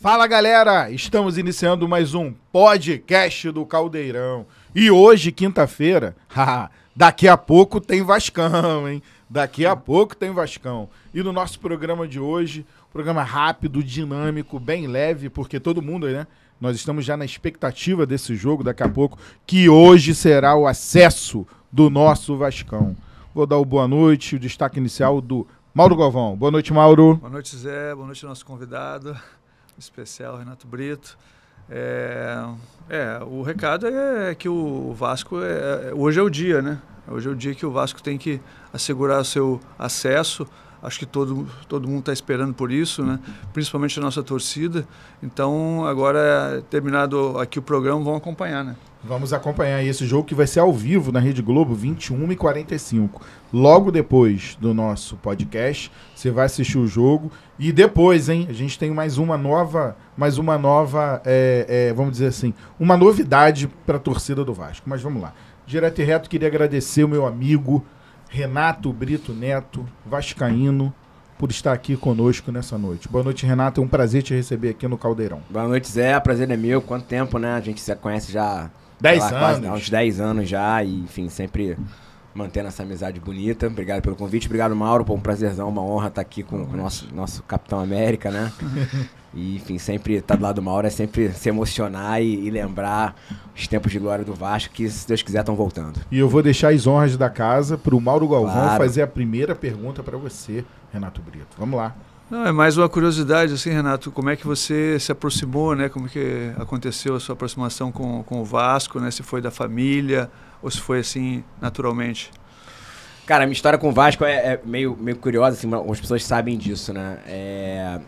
Fala galera, estamos iniciando mais um podcast do Caldeirão. E hoje, quinta-feira, daqui a pouco tem Vascão, hein? Daqui a pouco tem Vascão. E no nosso programa de hoje, programa rápido, dinâmico, bem leve, porque todo mundo, né? Nós estamos já na expectativa desse jogo daqui a pouco, que hoje será o acesso do nosso Vascão. Vou dar o boa noite, o destaque inicial do Mauro Galvão. Boa noite, Mauro. Boa noite, Zé. Boa noite, nosso convidado especial, Renato Brito. O recado é que o Vasco, hoje é o dia, né? Hoje é o dia que o Vasco tem que assegurar o seu acesso. Acho que todo mundo está esperando por isso, né? Principalmente a nossa torcida. Então, agora, terminado aqui o programa, vamos acompanhar, né? Vamos acompanhar esse jogo que vai ser ao vivo na Rede Globo, 21h45. Logo depois do nosso podcast, você vai assistir o jogo. E depois, hein, a gente tem mais uma nova, vamos dizer assim, uma novidade para a torcida do Vasco. Mas vamos lá. Direto e reto, queria agradecer o meu amigo Renato Brito Neto, vascaíno, por estar aqui conosco nessa noite. Boa noite, Renato. É um prazer te receber aqui no Caldeirão. Boa noite, Zé. Prazer é meu. Quanto tempo, né? A gente se conhece já... 10 anos. Quase, uns 10 anos já. E, enfim, sempre mantendo essa amizade bonita. Obrigado pelo convite. Obrigado, Mauro. Pô, um prazerzão, uma honra estar aqui com o nosso Capitão América, né? E, enfim, sempre estar do lado do Mauro é sempre se emocionar e lembrar os tempos de glória do Vasco, que, se Deus quiser, estão voltando. E eu vou deixar as honras da casa para o Mauro Galvão Claro. fazer a primeira pergunta para você, Renato Brito. Vamos lá. Não, é mais uma curiosidade, assim, Renato, como é que você se aproximou, né? Como que aconteceu a sua aproximação com o Vasco, né? Se foi da família ou se foi, assim, naturalmente? Cara, a minha história com o Vasco é meio curiosa, assim, algumas pessoas sabem disso, né?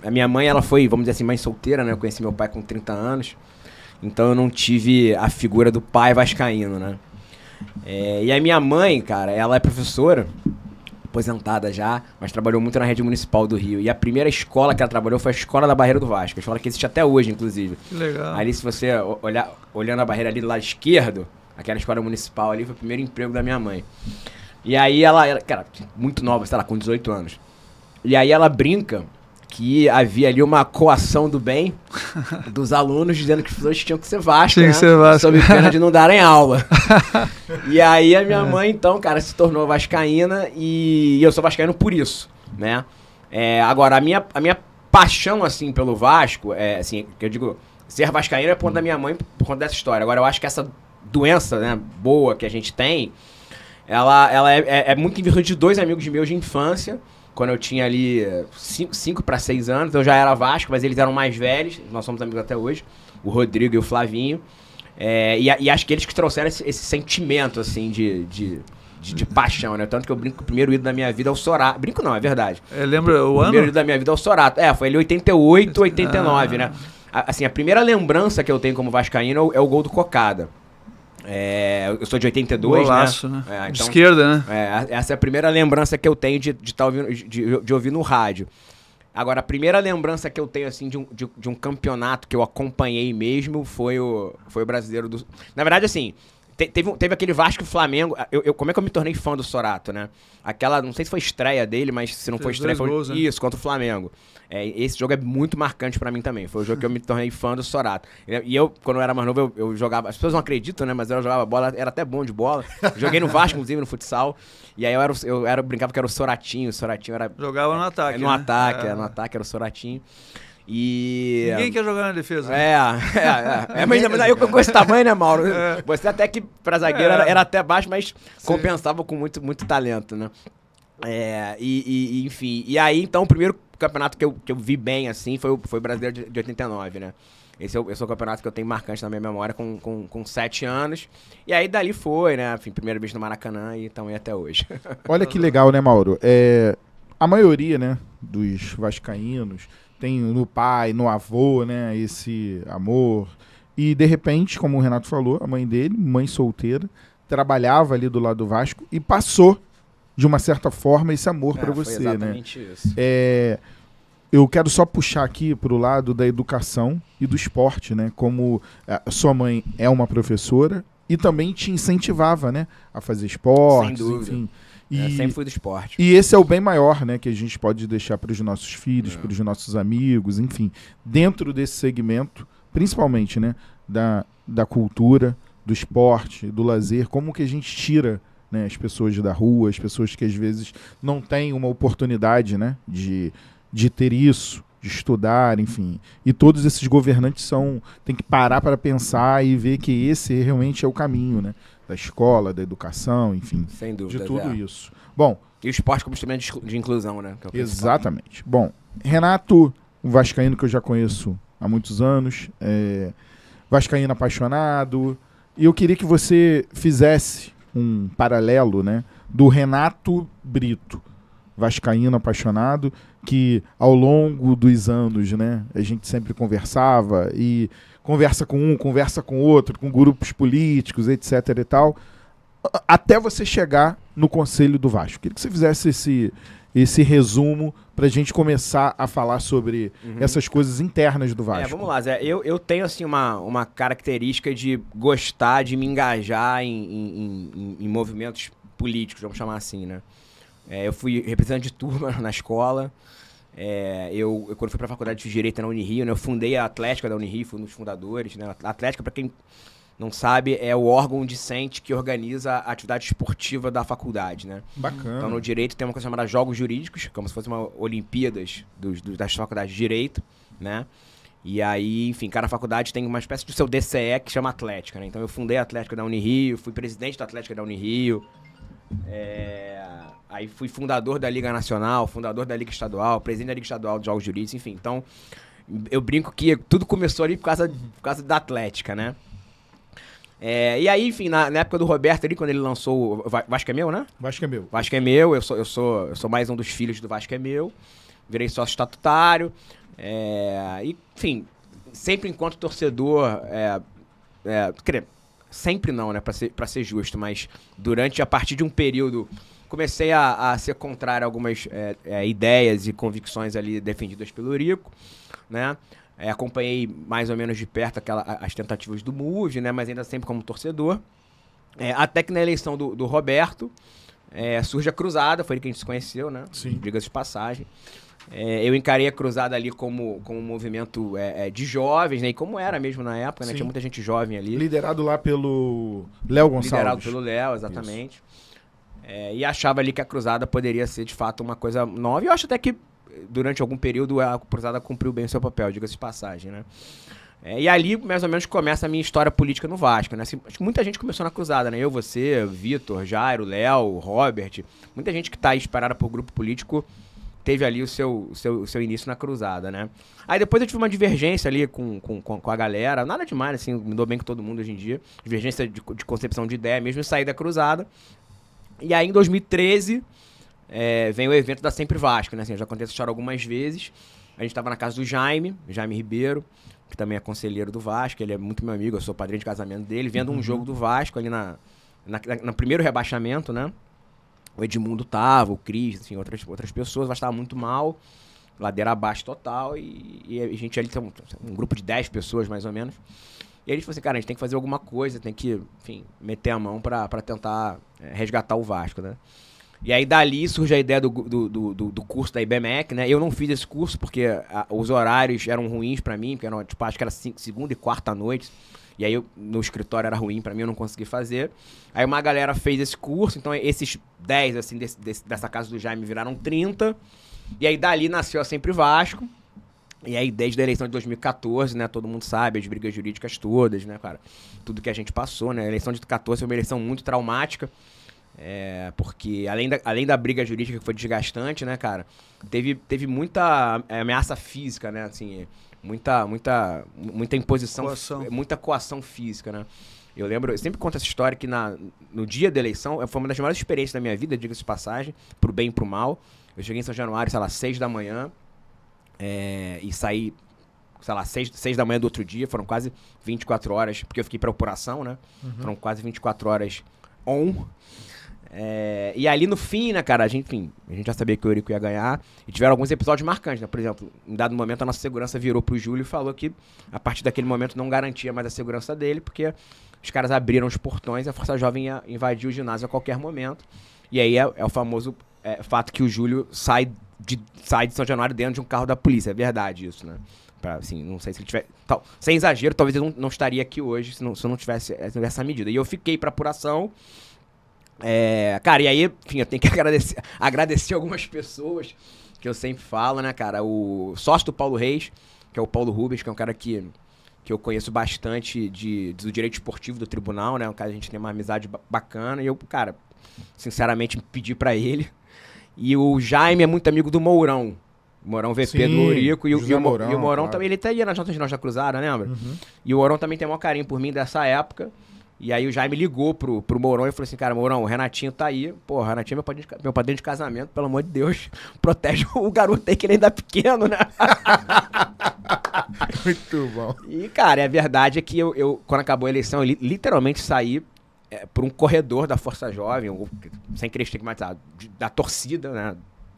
A minha mãe, ela foi, vamos dizer assim, mãe solteira, né? Eu conheci meu pai com 30 anos, então eu não tive a figura do pai vascaíno, né? E a minha mãe, cara, ela é professora, aposentada já, mas trabalhou muito na rede municipal do Rio. E a primeira escola que ela trabalhou foi a Escola da Barreira do Vasco, a escola que existe até hoje, inclusive. Que legal. Ali, se você olhando a barreira ali do lado esquerdo, aquela escola municipal ali foi o primeiro emprego da minha mãe. E aí ela era, cara, muito nova, sei lá, com 18 anos. E aí ela brinca que havia ali uma coação do bem dos alunos dizendo que os professores tinham que ser Vasco, Tinha né? que ser Vasco. Sob pena de não darem aula. E aí a minha mãe, então, cara, se tornou vascaína e eu sou vascaíno por isso, né? Agora, a minha paixão, assim, pelo Vasco, assim, que eu digo, ser vascaíno é por conta da minha mãe, por conta dessa história. Agora, eu acho que essa doença, né, boa que a gente tem, ela é muito em virtude de dois amigos meus de infância. Quando eu tinha ali 5 para 6 anos, eu já era Vasco, mas eles eram mais velhos, nós somos amigos até hoje, o Rodrigo e o Flavinho. E acho que eles que trouxeram esse sentimento, assim, de paixão, né? Tanto que eu brinco que o primeiro ídolo da minha vida é o Sorato. Brinco não, é verdade. Lembra o ano? O primeiro ídolo da minha vida é o Sorato. Foi ali 88, 89, né? Assim, a primeira lembrança que eu tenho como vascaíno é o gol do Cocada. Eu sou de 82, Golaço, né? De Então, esquerda, né? essa é a primeira lembrança que eu tenho de ouvir no rádio. Agora, a primeira lembrança que eu tenho, assim, de um campeonato que eu acompanhei mesmo foi o Brasileiro do... Na verdade, assim, teve aquele Vasco e Flamengo. Como é que eu me tornei fã do Sorato, né? Aquela, não sei se foi estreia dele, mas se não foi estreia, foi gols, né? Isso, contra o Flamengo. Esse jogo é muito marcante pra mim também. Foi o jogo que eu me tornei fã do Sorato. E eu, quando eu era mais novo, eu jogava... As pessoas não acreditam, né? Mas eu jogava bola, era até bom de bola. Joguei no Vasco, inclusive, no futsal. E aí eu brincava que era o Soratinho. O Soratinho era... Jogava no ataque, no ataque era o Soratinho. E... Ninguém quer jogar na defesa. Mas aí eu com esse tamanho, né, Mauro? Você até que pra zagueiro era até baixo, mas compensava com muito, muito talento, né? Enfim. E aí, então, o primeiro campeonato que eu vi bem, assim, foi o Brasileiro de 89, né? Esse é o campeonato que eu tenho marcante na minha memória com 7 anos. E aí, dali foi, né? Enfim, primeira vez no Maracanã e então até hoje. Olha que legal, né, Mauro? A maioria, né, dos vascaínos tem no pai, no avô, né, esse amor. E, de repente, como o Renato falou, a mãe dele, mãe solteira, trabalhava ali do lado do Vasco e passou, de uma certa forma, esse amor para você, foi exatamente né? Isso. Eu quero só puxar aqui para o lado da educação e do esporte, né? Como sua mãe é uma professora e também te incentivava, né, a fazer esporte, Sem dúvida. enfim. E, sempre fui do esporte. E esse é o bem maior, né, que a gente pode deixar para os nossos filhos, para os nossos amigos, enfim, dentro desse segmento, principalmente, né, da cultura, do esporte, do lazer, como que a gente tira, né, as pessoas da rua, as pessoas que às vezes não têm uma oportunidade, né, de ter isso, de estudar, enfim. E todos esses governantes têm que parar para pensar e ver que esse realmente é o caminho, né, da escola, da educação, enfim, sem dúvida, de tudo isso. Bom, e o esporte como instrumento de inclusão, né? Que é o exatamente. Bom, Renato, um vascaíno que eu já conheço há muitos anos, vascaíno apaixonado, e eu queria que você fizesse um paralelo, né, do Renato Brito, vascaíno apaixonado, que ao longo dos anos, né, a gente sempre conversava e conversa com um, conversa com outro, com grupos políticos, etc e tal, até você chegar no Conselho do Vasco. Queria que você fizesse esse resumo para a gente começar a falar sobre essas coisas internas do Vasco. Vamos lá, Zé. Eu tenho assim uma característica de gostar de me engajar em movimentos políticos, vamos chamar assim, né? Eu fui representante de turma na escola. Eu quando fui para a faculdade de Direito na Unirio, né, eu fundei a Atlética da Unirio, fui um dos fundadores, né? A Atlética, para quem não sabe, é o órgão discente que organiza a atividade esportiva da faculdade, né? Bacana. Então, no Direito tem uma coisa chamada Jogos Jurídicos, como se fosse uma Olimpíadas das faculdades de Direito, né? E aí, enfim, cada faculdade tem uma espécie de seu DCE que chama Atlética, né? Então, eu fundei a Atlética da Unirio, fui presidente da Atlética da Unirio, aí fui fundador da Liga Nacional, fundador da Liga Estadual, presidente da Liga Estadual de Jogos Jurídicos, enfim. Então, eu brinco que tudo começou ali por causa da Atlética, né? E aí, enfim, na época do Roberto ali, quando ele lançou o Vasco é Meu, né? Vasco é Meu. Vasco é Meu, eu sou mais um dos filhos do Vasco é Meu, virei sócio estatutário, e, enfim, sempre enquanto torcedor, sempre não, né, pra ser justo, mas a partir de um período, comecei a ser contrário a algumas ideias e convicções ali defendidas pelo Eurico, né? Acompanhei mais ou menos de perto as tentativas do MUV, né? Mas ainda sempre como torcedor. Até que na eleição do Roberto surge a Cruzada, foi ele que a gente se conheceu, né? Sim. Diga-se de passagem. Eu encarei a Cruzada ali como um movimento de jovens, né? E como era mesmo na época, né? Tinha muita gente jovem ali. Liderado lá pelo Léo Gonçalves. Liderado pelo Léo, exatamente. E achava ali que a Cruzada poderia ser, de fato, uma coisa nova. E eu acho até que durante algum período a Cruzada cumpriu bem o seu papel, diga-se de passagem, né? E ali, mais ou menos, começa a minha história política no Vasco, né? Assim, acho que muita gente começou na Cruzada, né? Eu, você, Vitor, Jairo, Léo, Robert, muita gente que tá aí esperada por grupo político teve ali o seu início na Cruzada, né? Aí depois eu tive uma divergência ali com a galera, nada demais, assim, me dou bem com todo mundo hoje em dia, divergência de concepção de ideia, mesmo sair da Cruzada. E aí, em 2013... vem o evento da Sempre Vasco, né? Assim, eu já contei essa história algumas vezes. A gente estava na casa do Jaime Ribeiro, que também é conselheiro do Vasco, ele é muito meu amigo, eu sou padrinho de casamento dele, vendo um jogo do Vasco ali no primeiro rebaixamento, né? O Edmundo tava, o Cris, assim, outras pessoas, o Vasco tava muito mal, ladeira abaixo total, e a gente ali tem um grupo de 10 pessoas, mais ou menos. E aí a gente falou assim, cara, a gente tem que fazer alguma coisa, tem que, enfim, meter a mão para tentar resgatar o Vasco, né? E aí dali surge a ideia do curso da IBMEC, né? Eu não fiz esse curso porque os horários eram ruins pra mim, porque acho que era segunda e quarta à noite. E aí no escritório era ruim pra mim, eu não consegui fazer. Aí uma galera fez esse curso, então esses 10 assim, dessa casa do Jaime viraram 30. E aí dali nasceu a Sempre Vasco. E aí desde a eleição de 2014, né? Todo mundo sabe, as brigas jurídicas todas, né, cara? Tudo que a gente passou, né? A eleição de 2014 foi uma eleição muito traumática. Porque além da briga jurídica que foi desgastante, né, cara, teve muita ameaça física, né, assim, muita imposição, muita coação física, né. Eu sempre conto essa história que no dia da eleição, foi uma das maiores experiências da minha vida, diga-se de passagem, pro bem e pro mal. Eu cheguei em São Januário, sei lá, 6 da manhã, e saí, sei lá, 6 da manhã do outro dia, foram quase 24 horas, porque eu fiquei pra apuração, né, foram quase 24 horas e ali no fim, né, cara, a gente já sabia que o Eurico ia ganhar e tiveram alguns episódios marcantes, né? Por exemplo, em dado momento a nossa segurança virou pro Júlio e falou que a partir daquele momento não garantia mais a segurança dele, porque os caras abriram os portões e a Força Jovem ia invadir o ginásio a qualquer momento. E aí é o famoso fato que o Júlio sai de São Januário dentro de um carro da polícia. É verdade isso, né? Assim, não sei se ele tiver... sem exagero, talvez eu não estaria aqui hoje se eu não tivesse essa medida. E eu fiquei pra apuração. Cara, e aí, enfim, eu tenho que agradecer algumas pessoas que eu sempre falo, né, cara? O sócio do Paulo Reis, que é o Paulo Rubens, que é um cara que eu conheço bastante do direito esportivo do tribunal, né? Um cara que a gente tem uma amizade bacana. E eu, cara, sinceramente, pedi pra ele. E o Jaime é muito amigo do Mourão. O Mourão VP Sim, do Eurico. E o Mourão claro. também, ele até ia nas notas de Nossa Cruzada, lembra? E o Mourão também tem o maior carinho por mim dessa época. E aí o Jaime ligou pro Mourão e falou assim, cara, Mourão, o Renatinho tá aí. Pô, o Renatinho é meu padrinho de casamento, pelo amor de Deus. Protege o garoto aí que ele ainda é pequeno, né? Muito bom. E, cara, a verdade é que eu quando acabou a eleição, eu literalmente saí por um corredor da Força Jovem, sem querer estigmatizar, da torcida, né?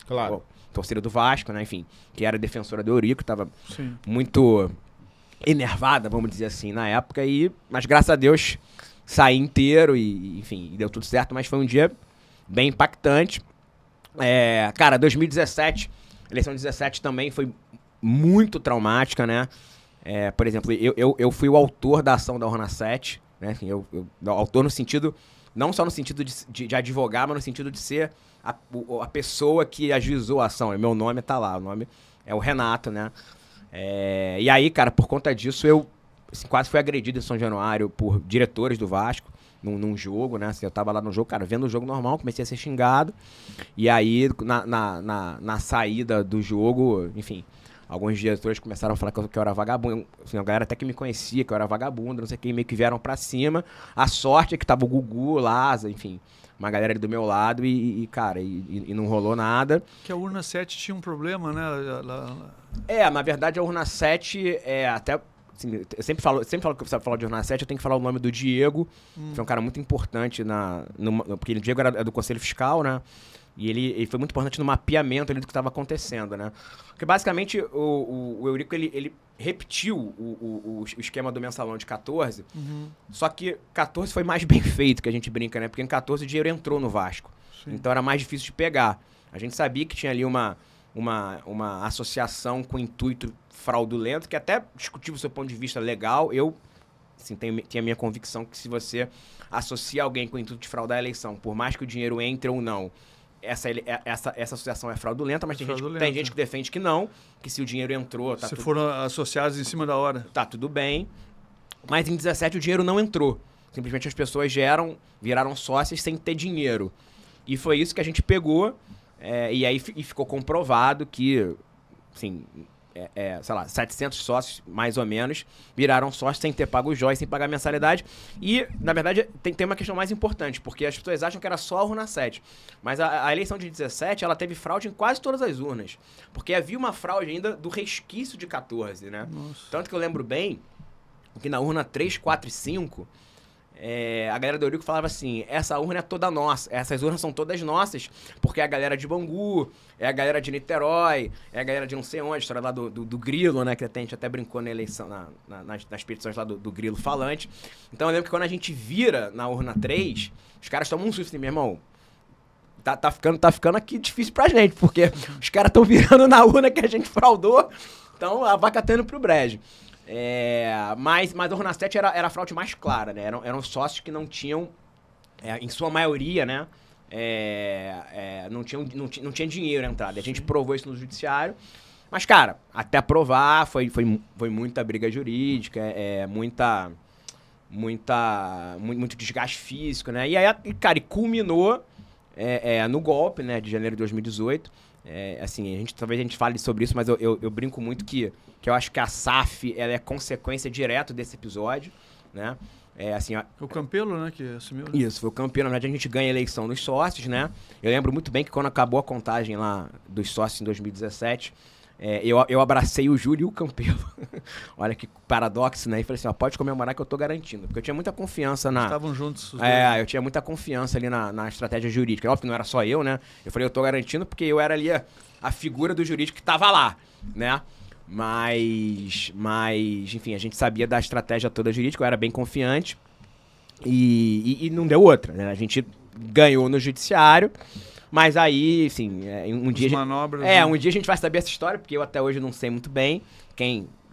Claro. Torcida do Vasco, né? Enfim, que era defensora do Eurico, tava Sim. muito enervada, vamos dizer assim, na época. Mas graças a Deus saí inteiro e enfim, deu tudo certo. Mas foi um dia bem impactante. Cara, 2017, eleição de 17 também foi muito traumática, né? Por exemplo, eu fui o autor da ação da Urna 7, né? Assim, autor no sentido, não só no sentido de advogar, mas no sentido de ser a pessoa que ajuizou a ação. E meu nome tá lá, o nome é o Renato, né? E aí, cara, por conta disso, eu assim, quase fui agredido em São Januário por diretores do Vasco, num jogo, né? Assim, eu tava lá no jogo, cara, vendo o jogo normal, comecei a ser xingado. E aí, na saída do jogo, enfim, alguns diretores começaram a falar que eu era vagabundo. Assim, a galera até que me conhecia, que eu era vagabundo, não sei quem, meio que vieram pra cima. A sorte é que tava o Gugu, o Laza, enfim, uma galera ali do meu lado cara, não rolou nada. Que a urna 7 tinha um problema, né? Na verdade a urna 7 até... Assim, eu sempre falo que você fala de urna 7, eu tenho que falar o nome do Diego, que é um cara muito importante, porque o Diego era do Conselho Fiscal, né? E ele foi muito importante no mapeamento ali do que estava acontecendo, né? Porque basicamente o Eurico, ele repetiu o esquema do mensalão de 14, só que 14 foi mais bem feito, que a gente brinca, né? Porque em 14 o dinheiro entrou no Vasco. Sim. Então era mais difícil de pegar. A gente sabia que tinha ali uma associação com intuito fraudulento, que até discutiu o seu ponto de vista legal. Eu, assim, tenho a minha convicção que se você associa alguém com o intuito de fraudar a eleição, por mais que o dinheiro entre ou não, essa associação é fraudulenta, mas tem gente que defende que não, que se o dinheiro entrou... Se foram associados em cima da hora. Tá tudo bem. Mas em 17 o dinheiro não entrou. Simplesmente as pessoas viraram sócias sem ter dinheiro. E foi isso que a gente pegou, e aí ficou comprovado que, assim, sei lá, 700 sócios, mais ou menos, viraram sócios sem ter pago os jóias, sem pagar mensalidade. E, na verdade, tem uma questão mais importante, porque as pessoas acham que era só a urna 7. Mas a eleição de 17, ela teve fraude em quase todas as urnas. Porque havia uma fraude ainda do resquício de 14, né? Nossa. Tanto que eu lembro bem que na urna 3, 4 e 5... a galera do Eurico falava assim, essa urna é toda nossa, essas urnas são todas nossas, porque é a galera de Bangu, é a galera de Niterói, é a galera de não sei onde, a história lá do Grilo, né, que a gente até brincou na eleição, nas petições lá do Grilo falante. Então eu lembro que quando a gente vira na urna 3, os caras tomam um susto assim, meu irmão, tá ficando aqui difícil pra gente, porque os caras estão virando na urna que a gente fraudou, então a vaca tá indo pro brejo. Mas a urna 7 era a fraude mais clara, né? Eram sócios que não tinham, em sua maioria, né? Não tinha dinheiro na entrada. A gente provou isso no judiciário. Mas, cara, até provar foi muita briga jurídica, muito desgaste físico, né? E aí, cara, culminou no golpe, né? De janeiro de 2018. Assim, talvez a gente fale sobre isso, mas eu brinco muito que eu acho que a SAF ela é consequência direta desse episódio, né? Assim, o Campelo, né, que assumiu. Né? Isso, foi o Campelo. Na verdade, a gente ganha a eleição nos sócios, né? Eu lembro muito bem que quando acabou a contagem lá dos sócios em 2017, eu abracei o Júlio e o Campelo. Olha que paradoxo, né? E falei assim, pode comemorar que eu tô garantindo. Porque eu tinha muita confiança Estavam juntos os dois. Eu tinha muita confiança ali na estratégia jurídica. Óbvio que não era só eu, né? Eu falei, eu tô garantindo porque eu era ali a figura do jurídico que tava lá, né? Mas, enfim, a gente sabia da estratégia toda jurídica, eu era bem confiante e não deu outra, né? A gente ganhou no judiciário, mas aí, assim, um dia... manobras, um dia a gente vai saber essa história, porque eu até hoje não sei muito bem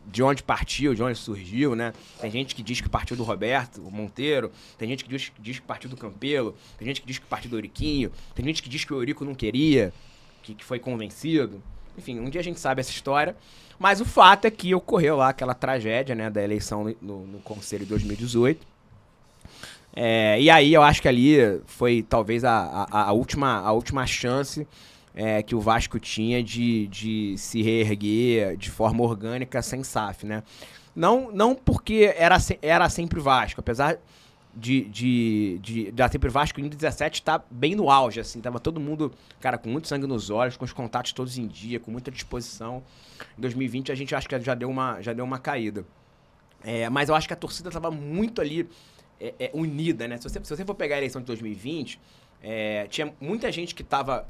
de onde partiu, de onde surgiu, né? Tem gente que diz que partiu do Roberto Monteiro, tem gente que diz que partiu do Campelo, tem gente que diz que partiu do Euriquinho, tem gente que diz que o Eurico não queria, que foi convencido. Enfim, um dia a gente sabe essa história, mas o fato é que ocorreu lá aquela tragédia, né, da eleição no Conselho de 2018. E aí eu acho que ali foi talvez a última chance que o Vasco tinha de se reerguer de forma orgânica sem SAF, né? Não porque era sempre Vasco, apesar da sempre Vasco em 2017 tá bem no auge, assim, tava todo mundo, cara, com muito sangue nos olhos, com os contatos todos em dia, com muita disposição. Em 2020 a gente acho que já deu uma caída. Mas eu acho que a torcida tava muito ali unida, né? Se você for pegar a eleição de 2020, tinha muita gente que tava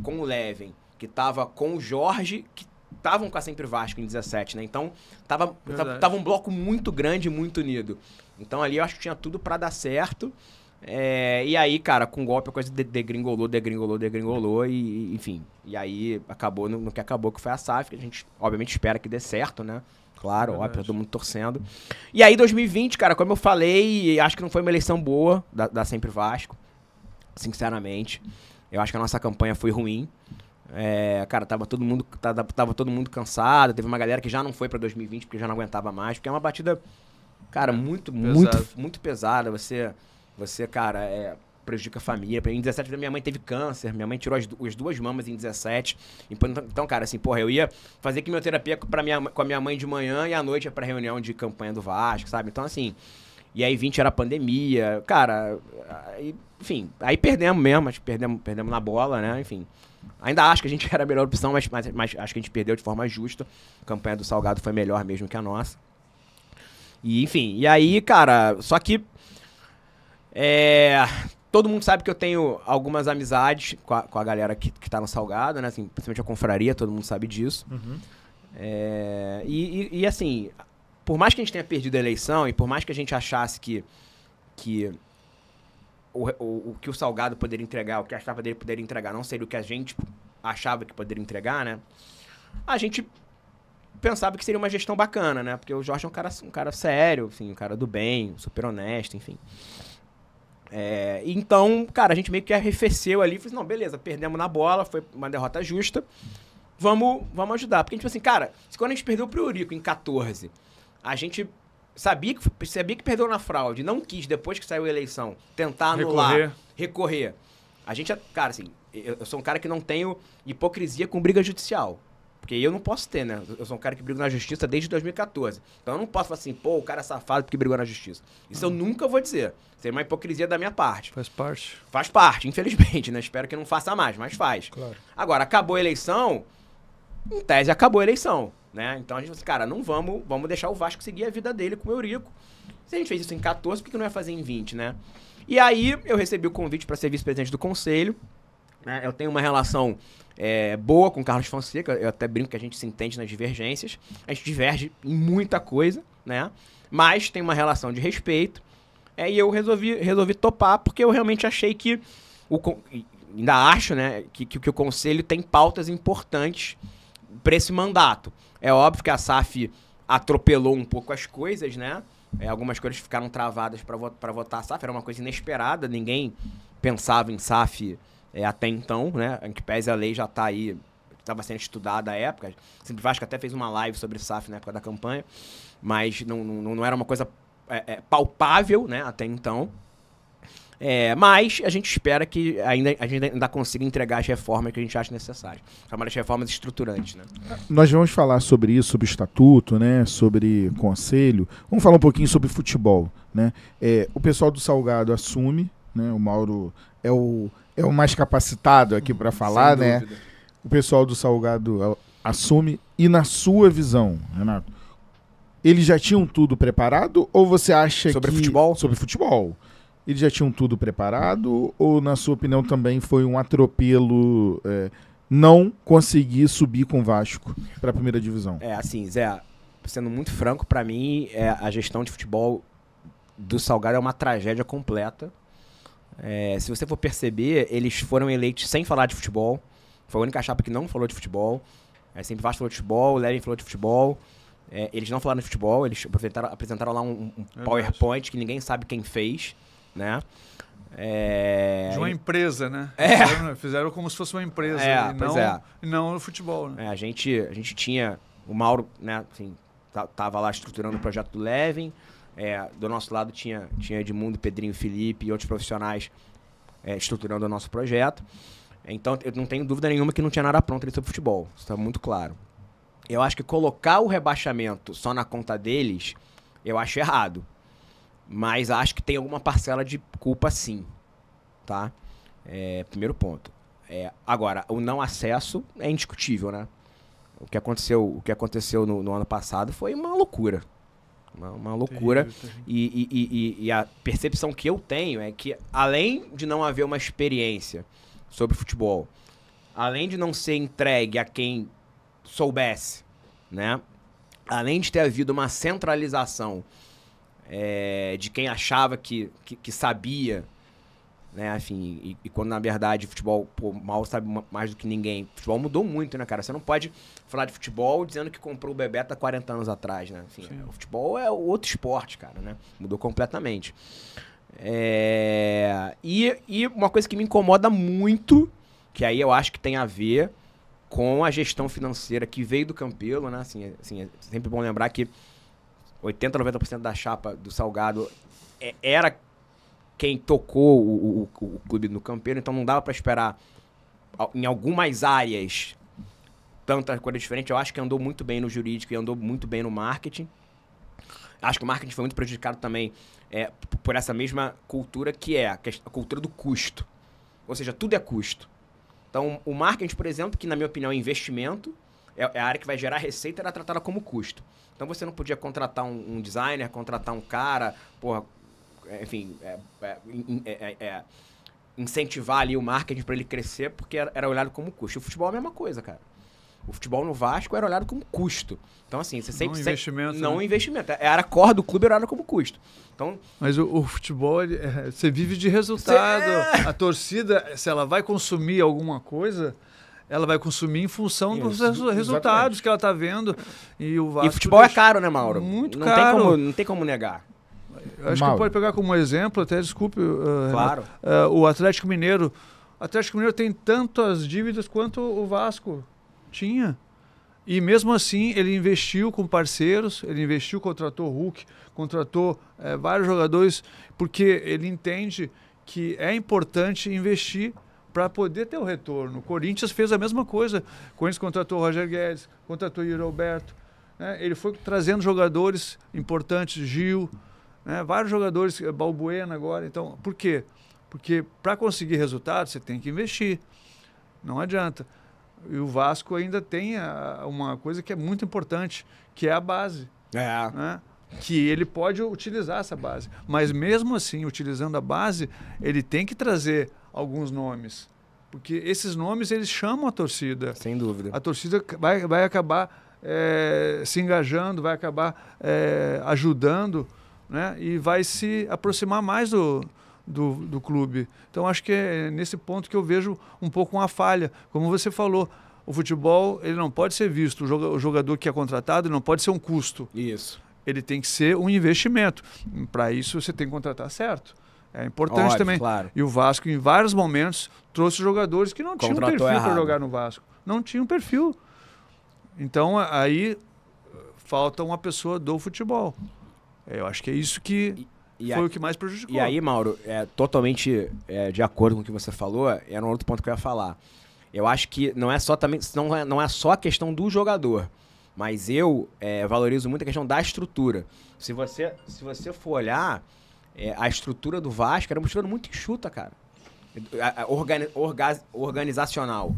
com o Leven, que tava com o Jorge, que estavam com a Sempre Vasco em 17, né? Então, tava um bloco muito grande, muito unido. Então, ali eu acho que tinha tudo pra dar certo. E aí, cara, com o golpe a coisa degringolou e, enfim. E aí, acabou no que acabou, que foi a SAF, que a gente, obviamente, espera que dê certo, né? Claro, óbvio, todo mundo torcendo. E aí, 2020, cara, como eu falei, acho que não foi uma eleição boa da Sempre Vasco, sinceramente. Eu acho que a nossa campanha foi ruim. Cara, tava todo mundo cansado. Teve uma galera que já não foi pra 2020 porque já não aguentava mais. Porque é uma batida, cara, muito pesada. Você, cara, prejudica a família. Em 17, minha mãe teve câncer. Minha mãe tirou as duas mamas em 17. Então, cara, assim, porra, eu ia fazer quimioterapia com a minha mãe de manhã e à noite ia pra reunião de campanha do Vasco, sabe? Então, assim... E aí 20 era pandemia, cara, enfim, aí perdemos mesmo, mas perdemos na bola, né, enfim. Ainda acho que a gente era a melhor opção, mas acho que a gente perdeu de forma justa. A campanha do Salgado foi melhor mesmo que a nossa. E, enfim, e aí, cara, só que todo mundo sabe que eu tenho algumas amizades com a galera que tá no Salgado, né, assim, principalmente a confraria, todo mundo sabe disso. Uhum. E assim... Por mais que a gente tenha perdido a eleição e por mais que a gente achasse que o que o Salgado poderia entregar, o que a chapa dele poderia entregar, não seria o que a gente achava que poderia entregar, né? A gente pensava que seria uma gestão bacana, né? Porque o Jorge é um cara sério, assim, um cara do bem, super honesto, enfim. Então, cara, a gente meio que arrefeceu ali. Falei assim, não, beleza, perdemos na bola, foi uma derrota justa. Vamos ajudar. Porque, tipo assim, cara, quando a gente perdeu pro Eurico em 14... A gente sabia que perdeu na fraude, não quis, depois que saiu a eleição, tentar anular, recorrer. A gente, cara, assim, eu sou um cara que não tenho hipocrisia com briga judicial. Porque eu não posso ter, né? Eu sou um cara que briga na justiça desde 2014. Então eu não posso falar assim, pô, o cara é safado porque brigou na justiça. Isso eu nunca vou dizer. Seria uma hipocrisia da minha parte. Faz parte. Faz parte, infelizmente, né? Espero que não faça mais, mas faz. Claro. Agora, acabou a eleição, em tese acabou a eleição. Né? Então a gente falou assim, cara, não vamos deixar o Vasco seguir a vida dele com o Eurico. Se a gente fez isso em 14, por que não ia fazer em 20, né? E aí eu recebi o convite para ser vice-presidente do conselho. Né? Eu tenho uma relação boa com o Carlos Fonseca, eu até brinco que a gente se entende nas divergências. A gente diverge em muita coisa, né? Mas tem uma relação de respeito. E eu resolvi topar porque eu realmente achei que, ainda acho, né, que o conselho tem pautas importantes para esse mandato. É óbvio que a SAF atropelou um pouco as coisas, né? Algumas coisas ficaram travadas para votar a SAF. Era uma coisa inesperada, ninguém pensava em SAF até então, né? Em que pese a lei já está aí, estava sendo estudada à época. Sempre Vasco até fez uma live sobre SAF na época da campanha, mas não era uma coisa palpável, né? Até então. Mas a gente espera que a gente ainda consiga entregar as reformas que a gente acha necessárias. Chamadas reformas estruturantes, né? Nós vamos falar sobre isso, sobre estatuto, né? Sobre conselho. Vamos falar um pouquinho sobre futebol, né? O pessoal do Salgado assume, né? O Mauro é o mais capacitado aqui para falar, né? Dúvida. O pessoal do Salgado assume. E na sua visão, Renato, eles já tinham tudo preparado ou você acha sobre futebol? Sobre futebol. Eles já tinham tudo preparado ou, na sua opinião, também foi um atropelo não conseguir subir com o Vasco para a primeira divisão? Assim, Zé, sendo muito franco, para mim, a gestão de futebol do Salgado é uma tragédia completa. Se você for perceber, eles foram eleitos sem falar de futebol. Foi a única chapa que não falou de futebol. Sempre Vasco falou de futebol, o Levin falou de futebol. Eles não falaram de futebol, eles apresentaram lá um PowerPoint que ninguém sabe quem fez, né? De uma empresa, né? Fizeram como se fosse uma empresa, e não no futebol, né? A gente tinha o Mauro, né, assim, tava lá estruturando o projeto do Levin. Do nosso lado tinha Edmundo, Pedrinho, Felipe e outros profissionais estruturando o nosso projeto. Então, eu não tenho dúvida nenhuma que não tinha nada pronto ali sobre futebol. Isso está muito claro. Eu acho que colocar o rebaixamento só na conta deles, eu acho errado. Mas acho que tem alguma parcela de culpa, sim. Tá? Primeiro ponto. Agora, o não acesso é indiscutível, né? O que aconteceu no ano passado foi uma loucura. Uma loucura. E a percepção que eu tenho é que, além de não haver uma experiência sobre futebol, além de não ser entregue a quem soubesse, né? Além de ter havido uma centralização de quem achava que sabia, né? Enfim, e quando na verdade o futebol, mal sabe mais do que ninguém. O futebol mudou muito, né, cara? Você não pode falar de futebol dizendo que comprou o Bebeto há 40 anos atrás, né? Enfim, o futebol é outro esporte, cara, né? Mudou completamente. E uma coisa que me incomoda muito, que aí eu acho que tem a ver com a gestão financeira que veio do Campelo, né? Assim, é sempre bom lembrar que 80%, 90% da chapa do Salgado era quem tocou o clube no Campelo, então não dava para esperar em algumas áreas tanta coisa diferente. Eu acho que andou muito bem no jurídico e andou muito bem no marketing. Acho que o marketing foi muito prejudicado também por essa mesma cultura que é a cultura do custo. Ou seja, tudo é custo. Então, o marketing, por exemplo, que na minha opinião é investimento, é a área que vai gerar receita, era tratada como custo. Então, você não podia contratar um designer, contratar um cara, enfim, incentivar ali o marketing para ele crescer, porque era olhado como custo. E o futebol é a mesma coisa, cara. O futebol no Vasco era olhado como custo. Então, assim, você sempre... Não investimento. A área core do clube era olhada como custo. Então, mas o futebol, você vive de resultado. A torcida, se ela vai consumir alguma coisa, ela vai consumir em função dos resultados que ela está vendo. E o Vasco futebol é caro, né, Mauro? Muito caro. Não tem como negar. Eu acho que pode pegar como exemplo, até desculpe, claro. O Atlético Mineiro. O Atlético Mineiro tem tantas dívidas quanto o Vasco tinha. E mesmo assim, ele investiu com parceiros, contratou Hulk, contratou vários jogadores, porque ele entende que é importante investir para poder ter o retorno. O Corinthians fez a mesma coisa. O Corinthians contratou o Roger Guedes, contratou o Yuri Alberto. Né? Ele foi trazendo jogadores importantes, Gil, né? Vários jogadores, Balbuena agora. Então, por quê? Porque para conseguir resultados, você tem que investir. Não adianta. E o Vasco ainda tem uma coisa que é muito importante, que é a base. Né? Que ele pode utilizar essa base. Mas mesmo assim, utilizando a base, ele tem que trazer alguns nomes. Porque esses nomes, eles chamam a torcida. Sem dúvida. A torcida vai acabar se engajando, vai acabar ajudando, né? E vai se aproximar mais do clube. Então, acho que é nesse ponto que eu vejo um pouco uma falha. Como você falou, o futebol ele não pode ser visto, o jogador que é contratado não pode ser um custo. Isso. Ele tem que ser um investimento. Para isso, você tem que contratar certo. É importante. Óbvio, também. Claro. E o Vasco, em vários momentos, trouxe jogadores que não tinham perfil para jogar no Vasco. Não tinham perfil. Então, aí falta uma pessoa do futebol. Eu acho que é isso que... foi o que mais prejudicou. E aí, Mauro, totalmente de acordo com o que você falou, era um outro ponto que eu ia falar. Eu acho que não é só a questão do jogador, mas eu valorizo muito a questão da estrutura. Se você for olhar, a estrutura do Vasco era uma estrutura muito enxuta, cara. Organizacional.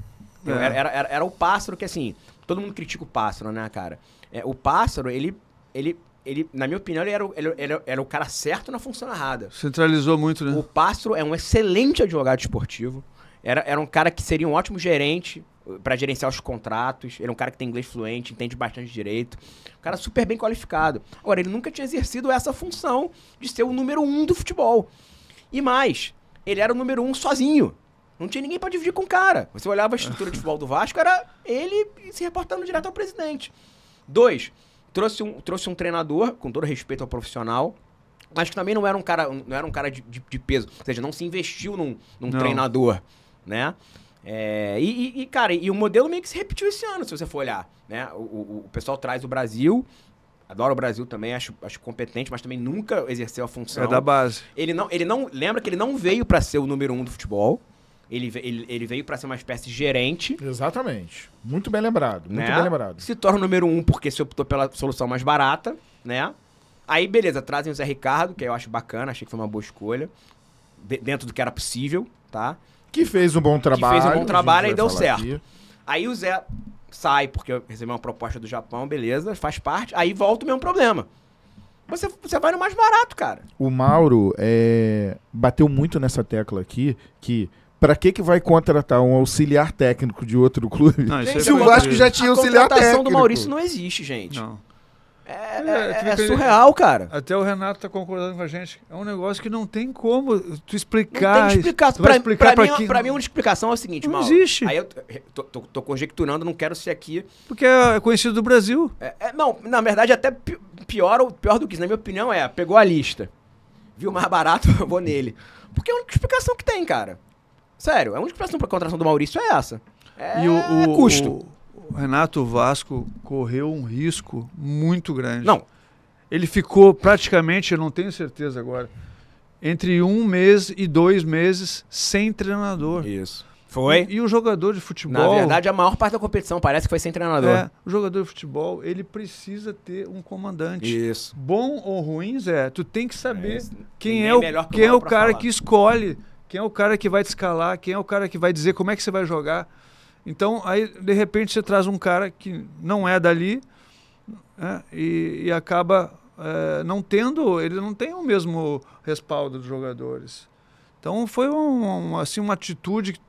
Era o Pássaro que, assim, todo mundo critica o Pássaro, né, cara? O Pássaro, ele, na minha opinião, ele era o cara certo na função errada. Centralizou muito, né? O Pássaro é um excelente advogado esportivo. Era um cara que seria um ótimo gerente para gerenciar os contratos. Ele é um cara que tem inglês fluente, entende bastante direito. Um cara super bem qualificado. Agora, ele nunca tinha exercido essa função de ser o número 1 do futebol. E mais, ele era o número 1 sozinho. Não tinha ninguém pra dividir com o cara. Você olhava a estrutura de futebol do Vasco, era ele se reportando direto ao presidente. 2, trouxe um treinador, com todo respeito ao profissional, mas que também não era um cara de peso. Ou seja, não se investiu num treinador, né? Cara, o modelo meio que se repetiu esse ano, se você for olhar, né? O pessoal traz o Brasil, adora o Brasil também, acho competente, mas também nunca exerceu a função. É da base. Lembra que ele não veio pra ser o número 1 do futebol. Ele veio pra ser uma espécie de gerente. Exatamente. Muito bem lembrado. Muito né? bem lembrado. Se torna o número 1 porque se optou pela solução mais barata, né? Aí, beleza, trazem o Zé Ricardo, que eu acho bacana, achei que foi uma boa escolha. Dentro do que era possível, tá? Que fez um bom trabalho. E deu certo. Aqui. Aí o Zé sai porque recebeu uma proposta do Japão, beleza, faz parte. Aí volta o mesmo problema. Você vai no mais barato, cara. O Mauro bateu muito nessa tecla aqui, que pra que vai contratar um auxiliar técnico de outro clube? Não, se o Vasco já tinha auxiliar técnico. A contratação do Maurício não existe, gente. Não. É surreal, cara. Até o Renato tá concordando com a gente. É um negócio que não tem como tu explicar. Não tem que explicar. Pra mim, uma explicação é o seguinte, não Mauro. existe. Aí eu tô conjecturando, não quero ser aqui. Porque é conhecido do Brasil. Não, na verdade, até pior do que isso, na minha opinião, pegou a lista. Viu mais barato, eu vou nele. Porque é a única explicação que tem, cara. Sério, a única explicação pra contratação do Maurício é essa. E custo. O Renato Vasco correu um risco muito grande. Não. Ele ficou praticamente, eu não tenho certeza agora, entre 1 mês e 2 meses sem treinador. Isso. Foi. E o jogador de futebol... Na verdade, a maior parte da competição parece que foi sem treinador. O jogador de futebol, ele precisa ter um comandante. Isso. Bom ou ruim, Zé, tu tem que saber quem quem é o cara que escolhe, quem é o cara que vai te escalar, quem é o cara que vai dizer como é que você vai jogar. Então, aí, de repente, você traz um cara que não é dali, né, e acaba não tendo, ele não tem o mesmo respaldo dos jogadores. Então, foi uma atitude,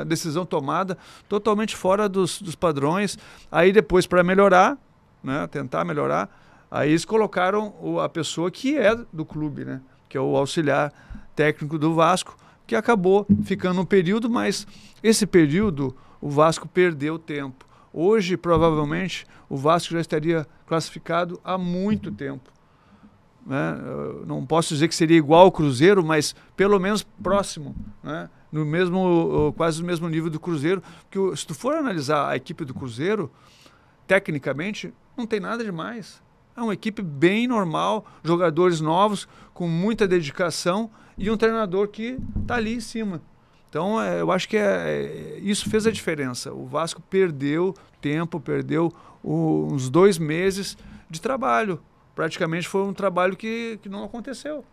decisão tomada totalmente fora dos padrões. Aí, depois, para melhorar, né, tentar melhorar, aí eles colocaram a pessoa que é do clube, né, que é o auxiliar técnico do Vasco, que acabou ficando um período, mas esse período o Vasco perdeu tempo. Hoje, provavelmente, o Vasco já estaria classificado há muito tempo. Né? Eu não posso dizer que seria igual ao Cruzeiro, mas pelo menos próximo, né? Quase no mesmo nível do Cruzeiro. Porque se tu for analisar a equipe do Cruzeiro, tecnicamente, não tem nada demais. É uma equipe bem normal, jogadores novos, com muita dedicação e um treinador que está ali em cima. Então, eu acho que isso fez a diferença. O Vasco perdeu tempo, perdeu uns 2 meses de trabalho. Praticamente foi um trabalho que não aconteceu.